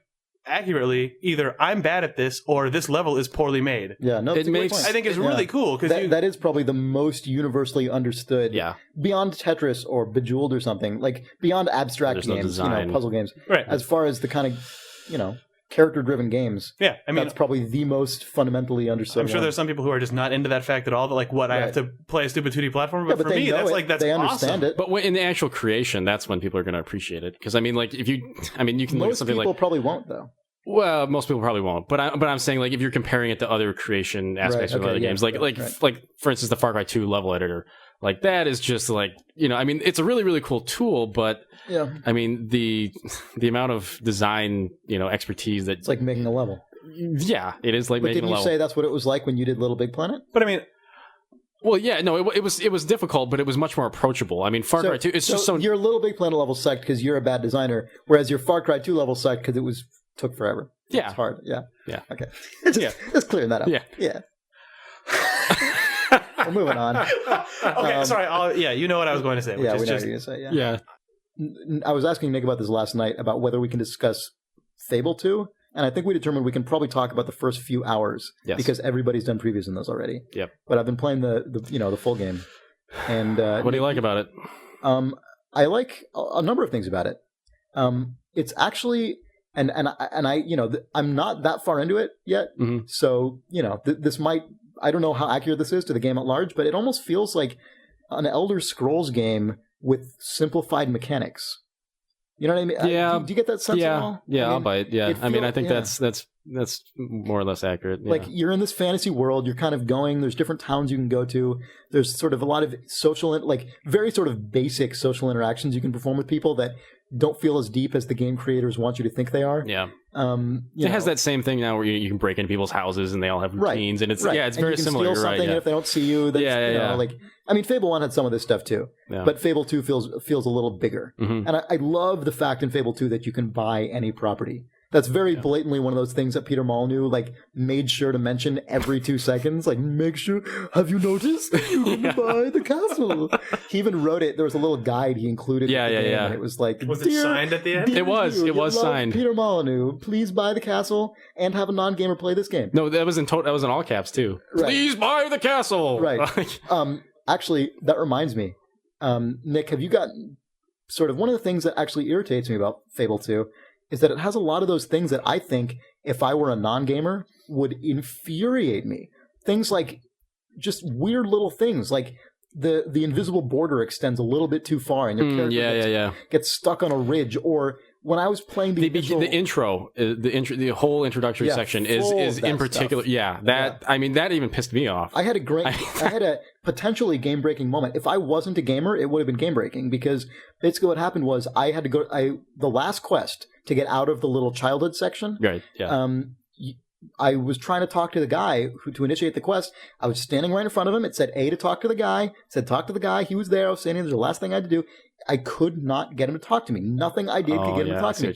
Speaker 2: accurately, either I'm bad at this or this level is poorly made.
Speaker 4: Yeah, no,
Speaker 1: it makes.
Speaker 2: I think it's really cool because
Speaker 4: that is probably the most universally understood. Yeah. Beyond Tetris or Bejeweled or something, like beyond abstract games, puzzle games.
Speaker 2: Right.
Speaker 4: As far as the kind of character-driven games.
Speaker 2: Yeah, I mean,
Speaker 4: that's probably the most fundamentally understood.
Speaker 2: I'm sure there's some people who are just not into that fact at all. That like, I have to play a stupid 2D platform. But for me, that's
Speaker 4: they
Speaker 2: awesome.
Speaker 4: understand it.
Speaker 1: But in the actual creation, that's when people are going to appreciate it. Because I mean, like you can look at something like.
Speaker 4: Most people probably won't, though.
Speaker 1: Well, most people probably won't, but I'm saying, like, if you're comparing it to other creation aspects of other games, like for instance, the Far Cry 2 level editor, like that is just like, I mean, it's a really, really cool tool, but I mean, the amount of design, expertise that
Speaker 4: it's like making a level.
Speaker 1: Yeah, it is like making a level.
Speaker 4: But didn't you say that's what it was like when you did LittleBigPlanet?
Speaker 2: But I mean,
Speaker 1: well, yeah, no, it was difficult, but it was much more approachable. I mean, Far Cry 2, it's just so
Speaker 4: your LittleBigPlanet level sucked because you're a bad designer, whereas your Far Cry 2 level sucked because it took forever.
Speaker 1: Yeah.
Speaker 4: It's hard. Yeah.
Speaker 1: Yeah.
Speaker 4: Okay. Just clearing that up.
Speaker 1: Yeah.
Speaker 4: Yeah. We're moving on.
Speaker 2: Okay, sorry. You know what I was going to say. Which
Speaker 4: Yeah,
Speaker 2: is
Speaker 4: we know
Speaker 2: just,
Speaker 4: what you're going to say. Yeah.
Speaker 1: Yeah.
Speaker 4: I was asking Nick about this last night about whether we can discuss Fable 2, and I think we determined we can probably talk about the first few hours because everybody's done previews in those already.
Speaker 1: Yep.
Speaker 4: But I've been playing the full game, and
Speaker 1: what do you like about it?
Speaker 4: I like a number of things about it. It's actually, and I I'm not that far into it yet, so this might, I don't know how accurate this is to the game at large, but it almost feels like an Elder Scrolls game with simplified mechanics. You know what I mean?
Speaker 1: Yeah.
Speaker 4: Do you get that sense at all?
Speaker 1: Yeah, I'll buy it. Yeah. I think
Speaker 4: yeah.
Speaker 1: that's more or less accurate. Yeah.
Speaker 4: Like, you're in this fantasy world, you're kind of going, there's different towns you can go to, there's sort of a lot of very sort of basic social interactions you can perform with people that don't feel as deep as the game creators want you to think they are.
Speaker 1: Yeah. It has that same thing now where you can break into people's houses and they all have routines, and it's it's very similar.
Speaker 4: Steal something, and if they don't see you, Fable 1 had some of this stuff too, but Fable 2 feels a little bigger. And I love the fact in Fable 2 that you can buy any property. That's very blatantly one of those things that Peter Molyneux made sure to mention every 2 seconds. Make sure, have you noticed? You can buy the castle. He even wrote it. There was a little guide he included. And it was like,
Speaker 2: was it signed at the end?
Speaker 1: It was signed.
Speaker 4: Peter Molyneux, please buy the castle and have a non-gamer play this game.
Speaker 1: No, that was in all caps too.
Speaker 4: Right.
Speaker 1: Please buy the castle.
Speaker 4: Right. Actually, that reminds me, Nick, have you got sort of one of the things that actually irritates me about Fable 2 is that it has a lot of those things that I think, if I were a non-gamer, would infuriate me. Things like just weird little things, like the invisible border extends a little bit too far, and your character gets stuck on a ridge. Or when I was playing the whole introductory section is in particular. Stuff. I mean, that even pissed me off. I had a potentially game-breaking moment. If I wasn't a gamer, it would have been game-breaking, because basically what happened was I had to go. The last quest to get out of the little childhood section.
Speaker 1: Right. Yeah.
Speaker 4: I was trying to talk to the guy to initiate the quest. I was standing right in front of him. It said A to talk to the guy. It said talk to the guy. He was there. I was standing there. The last thing I had to do. I could not get him to talk to me. Nothing I did could get him to talk to me.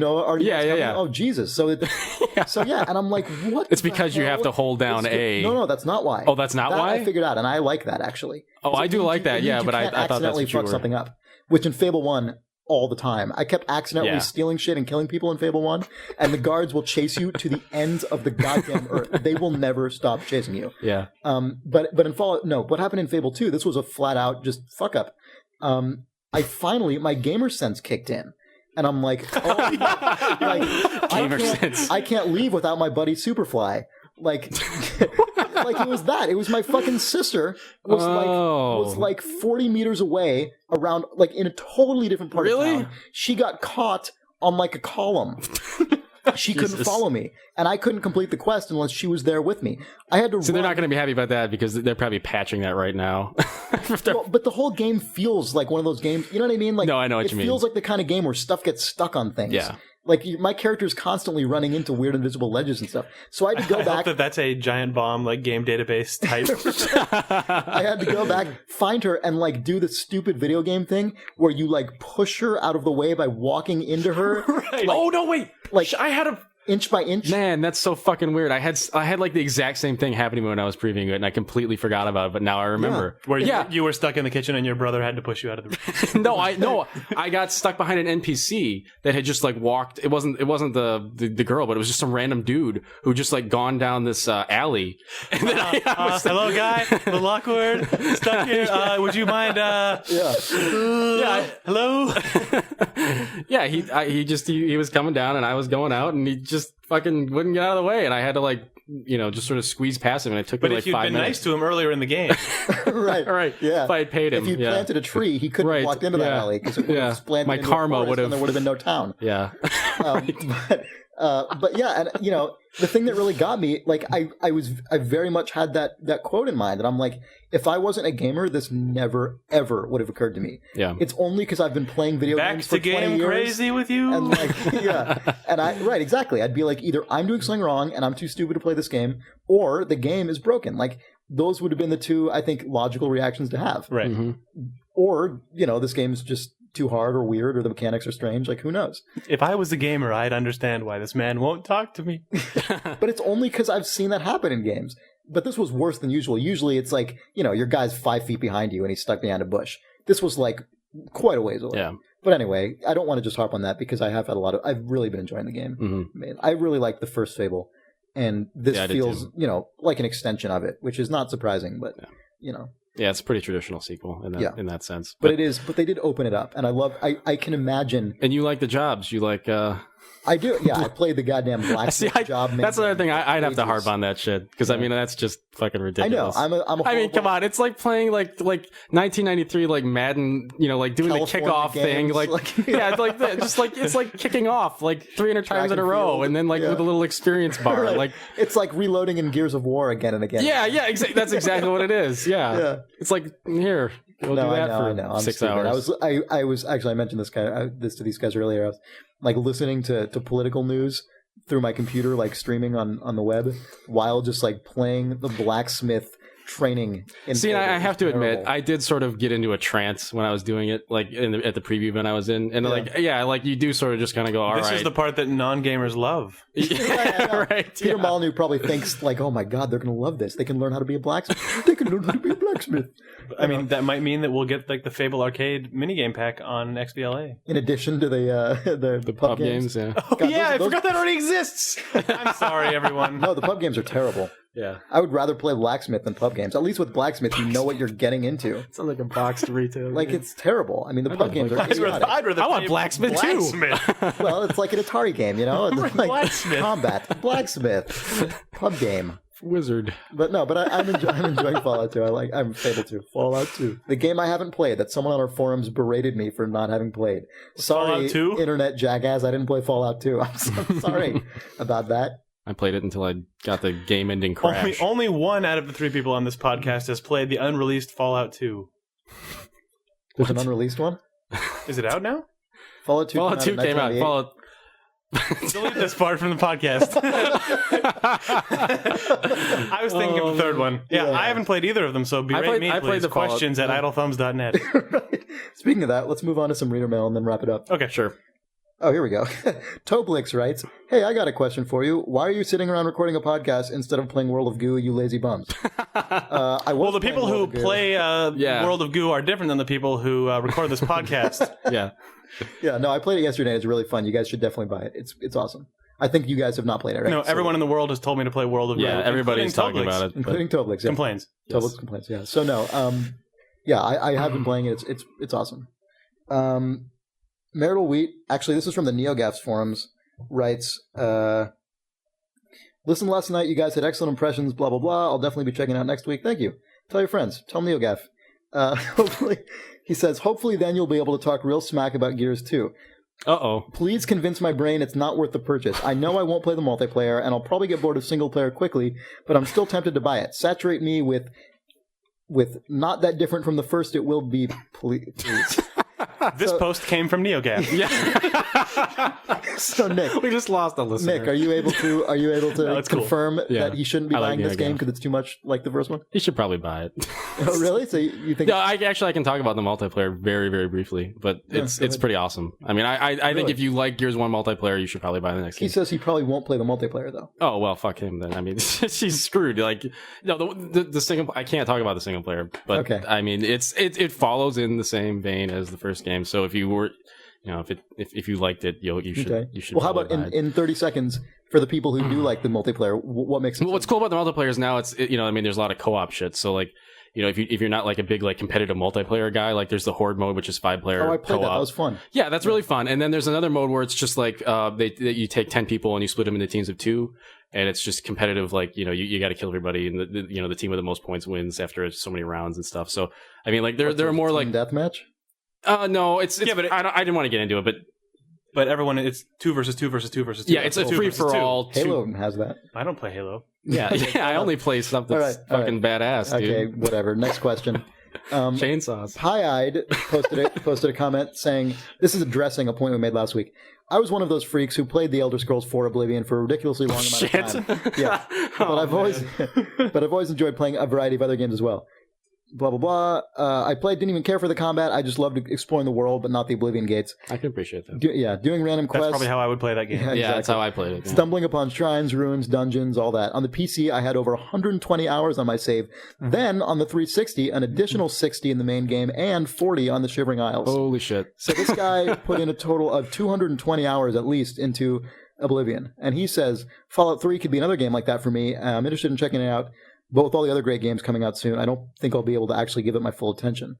Speaker 4: Oh, Jesus. So, and I'm like, what?
Speaker 1: It's because you have to hold down A.
Speaker 4: No, that's not why.
Speaker 1: Oh, that's not why?
Speaker 4: I figured out, and I like that, actually.
Speaker 1: Oh, I do like that, but I thought that's
Speaker 4: accidentally
Speaker 1: what you
Speaker 4: fuck
Speaker 1: were.
Speaker 4: something up, which in Fable 1, all the time. I kept accidentally stealing shit and killing people in Fable 1, and the guards will chase you to the ends of the goddamn earth. They will never stop chasing you.
Speaker 1: Yeah.
Speaker 4: But in Fallout, no. What happened in Fable 2, this was a flat out just fuck up. My gamer sense kicked in. And I'm like, I can't leave without my buddy Superfly. It was that. It was my fucking sister was 40 meters away around, in a totally different part of town. She got caught on a column. She couldn't follow me, and I couldn't complete the quest unless she was there with me. I had to.
Speaker 1: So they're not going to be happy about that, because they're probably patching that right now.
Speaker 4: But the whole game feels like one of those games. You know what I mean?
Speaker 1: No, I know what you mean.
Speaker 4: It feels like the kind of game where stuff gets stuck on things.
Speaker 1: Yeah.
Speaker 4: My character's constantly running into weird invisible ledges and stuff. So I had to go back.
Speaker 2: Hope that's a giant bomb, game database type.
Speaker 4: I had to go back, find her, and do the stupid video game thing where you push her out of the way by walking into her.
Speaker 2: Right. Oh no, wait! I had a
Speaker 4: inch by inch.
Speaker 1: Man, that's so fucking weird. I had the exact same thing happening when I was previewing it, and I completely forgot about it. But now I remember.
Speaker 2: Where you were stuck in the kitchen and your brother had to push you out of the room.
Speaker 1: No, I got stuck behind an NPC that had just walked. It wasn't the girl, but it was just some random dude who just gone down this alley. And then
Speaker 2: hello, guy. A little awkward. Stuck here. Would you mind? Hello.
Speaker 1: Yeah, he was coming down and I was going out, and he just fucking wouldn't get out of the way, and I had to just sort of squeeze past him, and it took me 5 minutes.
Speaker 2: But if you'd been nice to him earlier in the game,
Speaker 4: right? Yeah.
Speaker 1: If I had paid him,
Speaker 4: if you planted a tree, he couldn't have walked into that alley because it would have splanted
Speaker 1: my karma would have.
Speaker 4: And there would have been no town.
Speaker 1: Yeah.
Speaker 4: But yeah, and the thing that really got me, I very much had that quote in mind, and I'm like, if I wasn't a gamer, this never ever would have occurred to me.
Speaker 1: Yeah,
Speaker 4: it's only because I've been playing video games for 20 years. Back to game
Speaker 2: crazy with you,
Speaker 4: and and exactly. I'd be either I'm doing something wrong and I'm too stupid to play this game, or the game is broken. Those would have been the two, I think, logical reactions to have.
Speaker 2: Right.
Speaker 1: Mm-hmm.
Speaker 4: Or this game's just too hard or weird, or the mechanics are strange. Who knows?
Speaker 2: If I was a gamer, I'd understand why this man won't talk to me.
Speaker 4: But it's only because I've seen that happen in games. but this was worse than usual. Usually it's like, your guy's 5 feet behind you and he's stuck behind a bush. This was like quite a ways away.
Speaker 1: Yeah.
Speaker 4: But anyway, I don't want to just harp on that because I've really been enjoying the game.
Speaker 1: Mm-hmm.
Speaker 4: I really like the first Fable, and this feels,
Speaker 1: too.
Speaker 4: like an extension of it, which is not surprising, but
Speaker 1: Yeah, it's a pretty traditional sequel in that sense.
Speaker 4: But they did open it up, and I can imagine.
Speaker 1: And you like the jobs. You like
Speaker 4: I do, yeah. I played the goddamn blacksmith job.
Speaker 1: That's another thing. I'd have to harp on that shit because I mean that's just fucking ridiculous.
Speaker 4: I know. I mean,
Speaker 1: come on. It's like playing like 1993 like Madden. Like doing
Speaker 4: California
Speaker 1: the kickoff thing.
Speaker 4: games,
Speaker 1: Yeah, it's like just like it's like kicking off like 300 times in a row, and then with a little experience bar.
Speaker 4: Right.
Speaker 1: Like
Speaker 4: it's like reloading in Gears of War again and again.
Speaker 1: Yeah. That's exactly what it is. Yeah. It's like here. We'll do that for 6 hours.
Speaker 4: I was actually, I mentioned this to these guys earlier. I was like listening to political news through my computer, like streaming on the web, while just like playing the Blacksmith training.
Speaker 1: See, I have to admit, I did sort of get into a trance when I was doing it, like at the preview event I was in, and like you do sort of just kind of go, all right.
Speaker 2: This is the part that non-gamers love.
Speaker 1: Right.
Speaker 4: Peter Molyneux probably thinks like, oh my god, they're going to love this. They can learn how to be a blacksmith. They can learn how to be a blacksmith.
Speaker 2: I mean, that might mean that we'll get like the Fable Arcade minigame pack on XBLA.
Speaker 4: In addition to the pub games.
Speaker 1: Yeah.
Speaker 2: Oh, god, I forgot that already exists. I'm sorry, everyone.
Speaker 4: No, the pub games are terrible.
Speaker 1: Yeah.
Speaker 4: I would rather play Blacksmith than pub games. At least with Blacksmith, you know what you're getting into.
Speaker 1: It sounds like a boxed retail.
Speaker 4: Like, it's terrible. I mean, the pub games are idiotic.
Speaker 2: I want Blacksmith too.
Speaker 4: Well, it's like an Atari game, It's like
Speaker 2: Blacksmith.
Speaker 4: Combat. Blacksmith. Pub game.
Speaker 1: Wizard.
Speaker 4: But I'm enjoying Fallout 2. I'm Fable 2. Fallout 2. The game I haven't played that someone on our forums berated me for not having played. Sorry,
Speaker 2: Fallout 2?
Speaker 4: Internet jackass, I didn't play Fallout 2. I'm sorry about that.
Speaker 1: I played it until I got the game-ending crash.
Speaker 2: Only one out of the 3 people on this podcast has played the unreleased Fallout 2.
Speaker 4: There's an unreleased one?
Speaker 2: Is it out now?
Speaker 4: Fallout 2
Speaker 1: came out. Fallout.
Speaker 2: Delete this part from the podcast. I was thinking of the third one. Yeah, I haven't played either of them, so berate me, please. Questions at idlethumbs.net.
Speaker 4: Right. Speaking of that, let's move on to some reader mail and then wrap it up.
Speaker 2: Okay, sure.
Speaker 4: Oh, here we go. Toblix writes, hey, I got a question for you. Why are you sitting around recording a podcast instead of playing World of Goo, you lazy bums?
Speaker 2: Well, the people who play World of Goo are different than the people who record this podcast.
Speaker 1: Yeah.
Speaker 4: Yeah, no, I played it yesterday. It's really fun. You guys should definitely buy it. It's awesome. I think you guys have not played it, right?
Speaker 2: No, everyone in the world has told me to play World of Goo.
Speaker 1: Yeah, everybody's talking about it.
Speaker 4: Including Toblix. Yeah.
Speaker 2: Complains.
Speaker 4: Toblix complains, yeah. So, no, I have been playing it. It's awesome. Marital Wheat, actually, this is from the NeoGAFs forums, writes, listen last night, you guys had excellent impressions, blah, blah, blah. I'll definitely be checking out next week. Thank you. Tell your friends. Tell NeoGAF. Hopefully, he says, hopefully then you'll be able to talk real smack about Gears 2.
Speaker 1: Uh-oh.
Speaker 4: Please convince my brain it's not worth the purchase. I know I won't play the multiplayer, and I'll probably get bored of single player quickly, but I'm still tempted to buy it. Saturate me with not that different from the first it will be, please.
Speaker 2: This post came from NeoGAF.
Speaker 1: Yeah.
Speaker 4: So Nick,
Speaker 1: we just lost a listener.
Speaker 4: Nick, are you able to confirm that he shouldn't be buying this game because it's too much like the first one?
Speaker 1: He should probably buy it.
Speaker 4: Oh, really? So you think?
Speaker 1: No, I can talk about the multiplayer very, very briefly, but it's pretty awesome. I mean, I think if you like Gears 1 multiplayer, you should probably buy the next game.
Speaker 4: He says he probably won't play the multiplayer though.
Speaker 1: Oh well, fuck him then. I mean, she's screwed. Like, no, the single. I can't talk about the single player, but okay. I mean, it follows in the same vein as the first game. So if you were, if you liked it, you should. Okay. You should.
Speaker 4: Well, how about in 30 seconds for the people who do like the multiplayer? What makes it?
Speaker 1: Well, what's cool about the multiplayer is now I mean, there's a lot of co-op shit. So like, if you're not like a big like competitive multiplayer guy, like there's the Horde mode, which is 5-player.
Speaker 4: Oh, I played
Speaker 1: co-op.
Speaker 4: That was fun.
Speaker 1: Yeah, that's really fun. And then there's another mode where it's just like you take 10 people and you split them into teams of 2. And it's just competitive, like, you got to kill everybody, and the team with the most points wins after so many rounds and stuff. So, I mean, like, there are more like
Speaker 4: deathmatch.
Speaker 1: No, it's yeah, but I didn't want to get into it, but
Speaker 2: everyone, it's 2 versus 2 versus 2 versus 2.
Speaker 1: Yeah, it's a free for all.
Speaker 4: Halo has that.
Speaker 2: I don't play Halo.
Speaker 1: Yeah, I only play stuff that's fucking badass. Dude.
Speaker 4: Okay, whatever. Next question.
Speaker 1: Chainsaws.
Speaker 4: Pie-eyed posted a comment saying, "This is addressing a point we made last week. I was one of those freaks who played the Elder Scrolls 4 Oblivion for a ridiculously long amount of time. Yeah, but I've always enjoyed playing a variety of other games as well. blah, blah, blah. I didn't even care for the combat. I just loved exploring the world, but not the Oblivion gates.
Speaker 1: I can appreciate that.
Speaker 4: Doing random quests.
Speaker 2: That's probably how I would play that game.
Speaker 4: Yeah,
Speaker 1: Yeah, that's
Speaker 4: exactly.
Speaker 1: how I played it. Yeah.
Speaker 4: Stumbling upon shrines, ruins, dungeons, all that. On the PC, I had over 120 hours on my save. Then on the 360, an additional 60 in the main game and 40 on the Shivering Isles.
Speaker 1: Holy shit.
Speaker 4: So this guy put in a total of 220 hours at least into Oblivion. And he says, Fallout 3 could be another game like that for me. I'm interested in checking it out. But with all the other great games coming out soon, I don't think I'll be able to actually give it my full attention.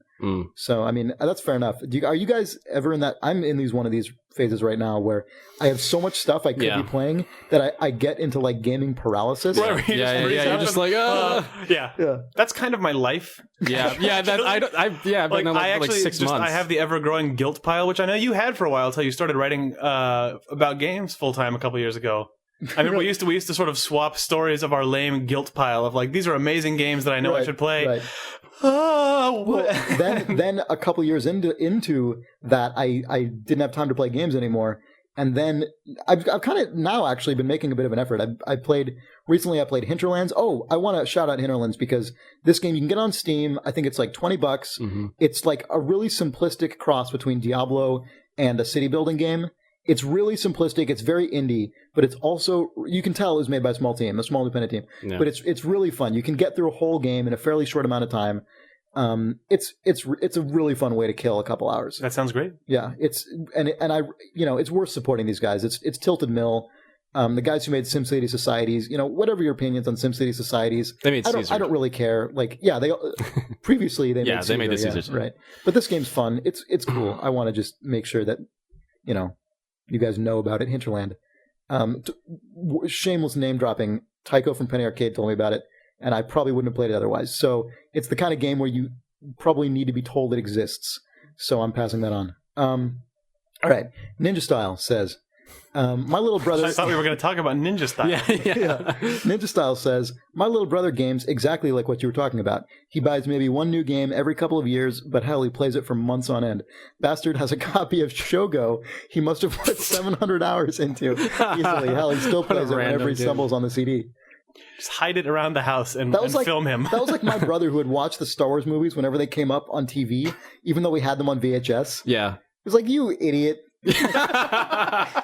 Speaker 4: So, I mean, that's fair enough. Are you guys ever in that? I'm in one of these phases right now where I have so much stuff I could be playing that I get into like gaming paralysis.
Speaker 1: Yeah. You're just like,
Speaker 2: yeah. That's kind of my life.
Speaker 1: Yeah. I've been on
Speaker 2: I
Speaker 1: like 6 months.
Speaker 2: I have the ever-growing guilt pile, which I know you had for a while until you started writing about games full-time a couple years ago. I mean, we used to sort of swap stories of our lame guilt pile of like, these are amazing games that I know I should play.
Speaker 4: Right. Then a couple years into that, I didn't have time to play games anymore. And then I've kind of now actually been making a bit of an effort. I played Hinterlands. Oh, I want to shout out Hinterlands because this game you can get on Steam. I think it's like $20. Mm-hmm. It's like a really simplistic cross between Diablo and a city building game. It's really simplistic. It's very indie, but it's also, you can tell it was made by a small independent team. Yeah. But it's really fun. You can get through a whole game in a fairly short amount of time. It's a really fun way to kill a couple hours.
Speaker 2: That sounds great.
Speaker 4: Yeah, it's worth supporting these guys. It's Tilted Mill, the guys who made SimCity Societies. Whatever your opinions on SimCity Societies,
Speaker 1: they made Caesar.
Speaker 4: I don't really care. Like, yeah, they previously they made Caesar,
Speaker 1: made the Caesar,
Speaker 4: right? But this game's fun. It's cool. I want to just make sure that you guys know about it. Hinterland. Shameless name dropping. Tycho from Penny Arcade told me about it, and I probably wouldn't have played it otherwise. So it's the kind of game where you probably need to be told it exists. So I'm passing that on. All right. Ninja Style says, my little brother...
Speaker 2: I thought we were going to talk about Ninja Style.
Speaker 4: Yeah. Ninja Style says, my little brother games exactly like what you were talking about. He buys maybe one new game every couple of years, but hell, he plays it for months on end. Bastard has a copy of Shogo he must have put 700 hours into easily. Hell, he still plays it whenever he stumbles on the CD.
Speaker 2: Just hide it around the house and film him.
Speaker 4: That was like my brother who would watch the Star Wars movies whenever they came up on TV, even though we had them on VHS.
Speaker 1: Yeah.
Speaker 4: It was like, you idiot. I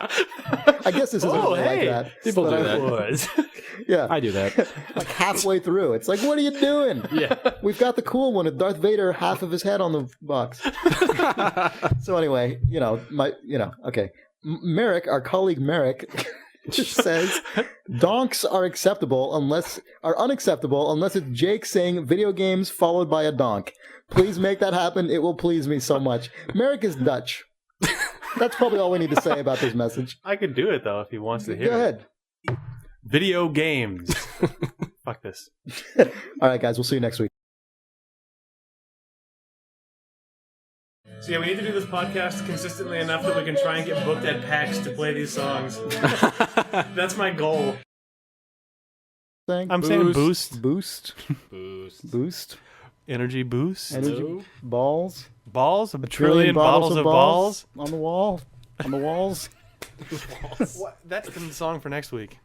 Speaker 4: guess this isn't really like that.
Speaker 1: People do that.
Speaker 4: Yeah.
Speaker 1: I do that.
Speaker 4: Like halfway through. It's like, what are you doing?
Speaker 1: Yeah.
Speaker 4: We've got the cool one with Darth Vader, half of his head on the box. So anyway, okay. Merrick, our colleague Merrick, just says donks are unacceptable unless it's Jake saying video games followed by a donk. Please make that happen. It will please me so much. Merrick is Dutch. That's probably all we need to say about this message.
Speaker 2: I could do it, though, if he wants to hear it.
Speaker 4: Go ahead.
Speaker 2: Video games. Fuck this.
Speaker 4: All right, guys. We'll see you next week.
Speaker 2: So yeah, we need to do this podcast consistently enough that we can try and get booked at PAX to play these songs. That's my goal. I'm saying boost.
Speaker 4: Boost.
Speaker 2: Energy boost.
Speaker 4: Energy. Balls.
Speaker 2: Balls? A trillion bottles of balls?
Speaker 4: On the wall. On the walls.
Speaker 2: What? That's the song for next week.